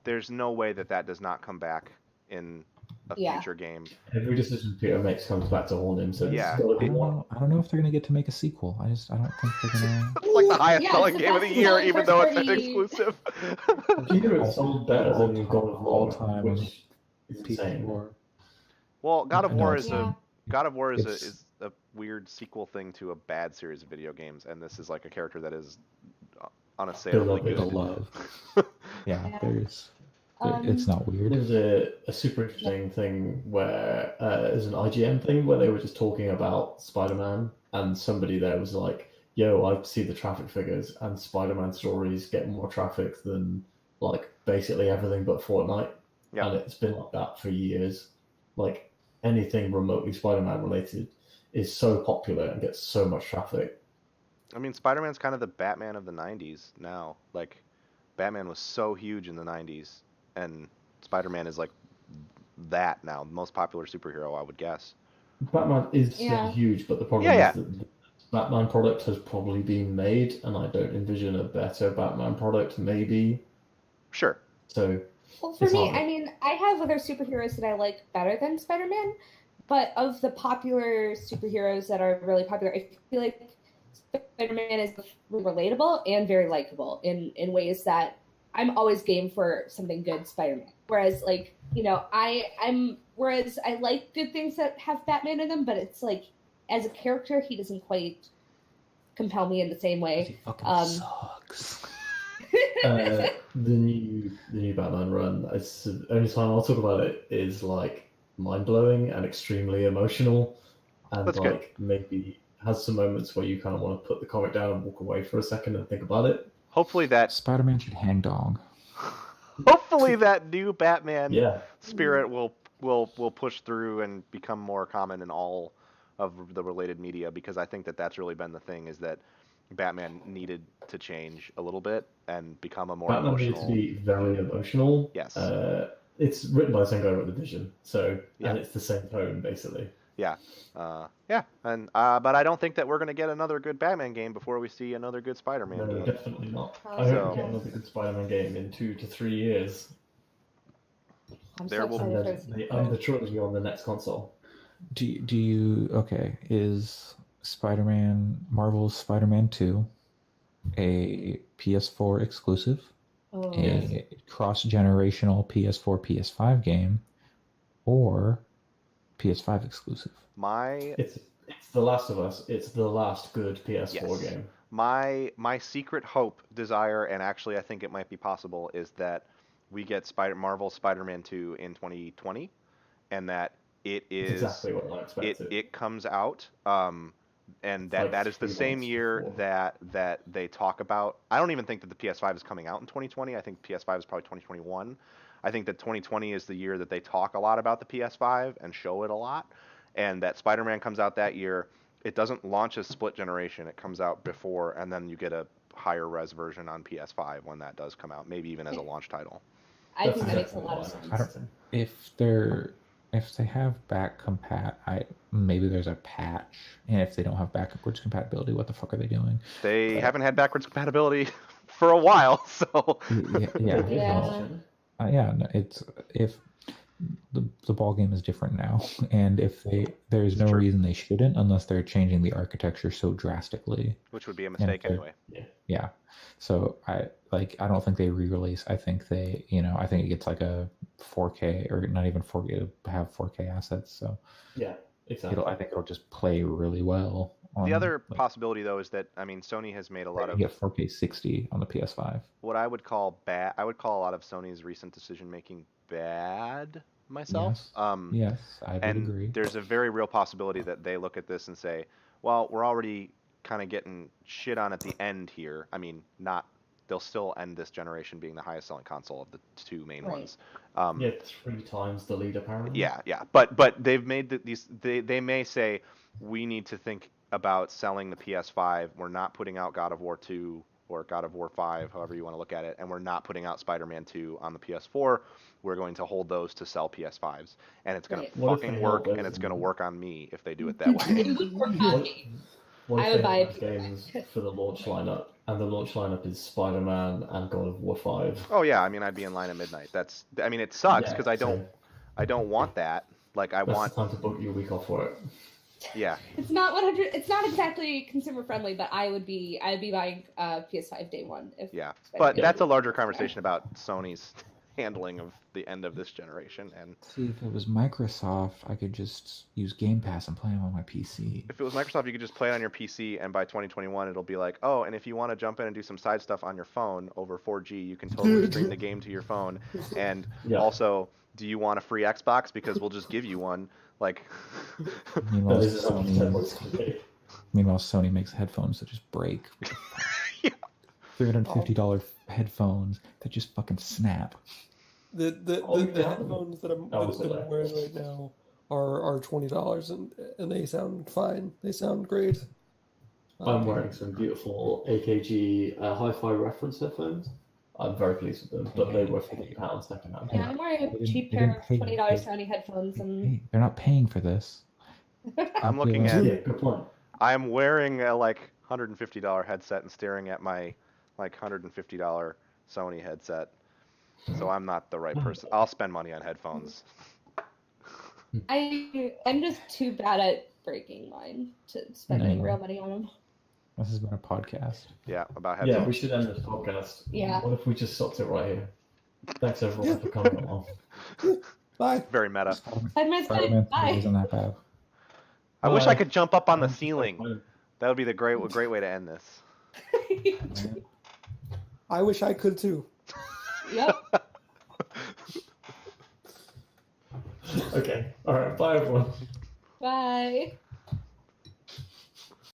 there's no way that does not come back in a Yeah. future game. every decision Peter makes comes back to haunt him. So Yeah. it's gotta be I don't know if they're gonna get to make a sequel. I don't think they're gonna. It's like the highest Yeah, selling it's the game of the best year, selling even though it's an first-party- exclusive. Peter is sold better than God of War, All-time which is insane. PS4. Well, God of I know War it's- is Yeah. is a weird sequel thing to a bad series of video games, and this is like a character that is unassailably Beloved. good. Beloved. Yeah, Yeah. it's not weird. There's a super interesting thing where there's an IGN thing where they were just talking about Spider-Man, and somebody there was like, yo, I see the traffic figures, and Spider-Man stories get more traffic than like basically everything but Fortnite. Yeah. And it's been like that for years. Like anything remotely Spider-Man related is so popular and gets so much traffic. I mean, Spider-Man's kind of the Batman of the 90s now. Like, Batman was so huge in the 90s, and Spider-Man is like that now, the most popular superhero, I would guess. Batman is still Yeah. huge, but the problem Yeah, is that the Batman product has probably been made, and I don't envision a better Batman product, maybe. Sure. So Well, for It's me, hard. I mean, I have other superheroes that I like better than Spider-Man, but of the popular superheroes that are really popular, I feel like Spider-Man is really relatable and very likable in ways that I'm always game for something good Spider-Man. Whereas, like, whereas I like good things that have Batman in them, but it's like, as a character, he doesn't quite compel me in the same He way. fucking sucks. the new Batman run, it's the only time I'll talk about it is like mind blowing and extremely emotional, and That's good. like maybe has some moments where you kind of want to put the comic down and walk away for a second and think about it. Hopefully that Spider-Man should hang dong. new Batman Yeah, spirit will push through and become more common in all of the related media, because I think that's really been the thing, is that Batman needed to change a little bit and become a more Batman needs emotional. to be very emotional. Yes. It's written by the same guy who wrote The Vision, so Yeah. and it's the same tone basically. And but I don't think that we're gonna get another good Batman game before we see another good Spider-Man No, game. definitely not. So- I hope we get another good Spider-Man game in 2 to 3 years. I'm There so will- And excited for then this. they end the trilogy on the next console. Do you is Marvel's Spider-Man 2 a PS4 exclusive, Oh. a cross-generational PS4 PS5 game, or PS5 exclusive? It's The Last of Us. It's the last good PS4 Yes. game. My secret hope, desire, and actually I think it might be possible, is that we get Marvel Spider-Man 2 in 2020, and that it It's is exactly what I expected. it comes out, and Like that is the 3 same months year before. that they talk about. I don't even think that the PS5 is coming out in 2020. I think PS5 is probably 2021. I think that 2020 is the year that they talk a lot about the PS5 and show it a lot, and that Spider-Man comes out that year. It doesn't launch as split generation. It comes out before, and then you get a higher res version on PS5 when that does come out, maybe even as a launch title. I think that That's makes a lot of exactly sense. what I expected. If they're if they have maybe there's a patch, and if they don't have backwards compatibility, what the fuck are they doing? They But- haven't had backwards compatibility for a while, so Yeah. Yeah. Yeah, no, it's if the ball game is different now, and if there's It's no true. reason they shouldn't, unless they're changing the architecture so drastically. which would be a mistake they're- anyway. Yeah, so I don't think they re-release. I think I think it gets like a 4K or not even 4K to have 4K assets. So Yeah, exactly. I think it'll just play really well. The other possibility, though, is that Sony has made a lot of get 4K 60 on the PS5. what I would call bad. I would call a lot of Sony's recent decision making bad myself. Yes, I would And agree. there's a very real possibility that they look at this and say, well, we're already kind of getting shit on at the end here. I mean, they'll still end this generation being the highest selling console of the two main Right. ones. Yeah, 3 times the lead apparently. Yeah. But they've made they may say we need to think about selling the PS5. We're not putting out God of War 2 or God of War 5, however you want to look at it, and we're not putting out Spider-Man 2 on the PS4. We're going to hold those to sell PS5s, and it's going Right. to What if fucking they work, held and those it's going to in- work on me if they do it that way. It would work on me. What I if would they buy have it. games for the launch lineup, and the launch lineup is Spider-Man and God of War 5? Oh yeah, I mean I'd be in line at midnight. It sucks Yeah, because I don't want that. Like I That's want the time to book your week off work. yeah. It's not 100. It's not exactly consumer friendly, but I'd be buying PS5 day one. Yeah, Spider-Man but came that's a out. larger conversation about Sony's handling of the end of this generation. And See, if it was Microsoft, I could just use Game Pass and play them on my PC. if it was Microsoft, you could just play it on your PC, and by 2021, it'll be like, oh, and if you want to jump in and do some side stuff on your phone over 4G, you can totally stream the game to your phone. And Yeah. also, do you want a free Xbox? Because we'll just give you one. Like, Meanwhile, This is how much Sony, it's going to be. Sony makes headphones that just break. Yeah. $350 headphones that just fucking snap. The Oh, yeah. headphones that I'm That was wearing right now are $20 and they sound fine. They sound great. I'm wearing some beautiful AKG hi-fi reference headphones. I'm very pleased with them, but they were £50 second-hand. Yeah, I'm wearing They a cheap didn't pair of pay- $20 Sony headphones, and Hey, they're not paying for this. I'm looking Yeah. at. Yeah, good point. I'm wearing a like $150 headset and staring at my like $150 Sony headset. So I'm not the right person. I'll spend money on headphones. I'm just too bad at breaking mine to spend any real money on them. This has been a podcast. Yeah, about Yeah, headphones. we should end this podcast. Yeah. What if we just stopped it right here? Thanks everyone for coming along. Bye. Very meta. I missed Spider-Man it. 3 Bye. isn't that bad. I wish I Bye. could jump up on the ceiling. That would be the great way to end this. I wish I could too. Yep. Okay. All right. Bye, everyone. Bye.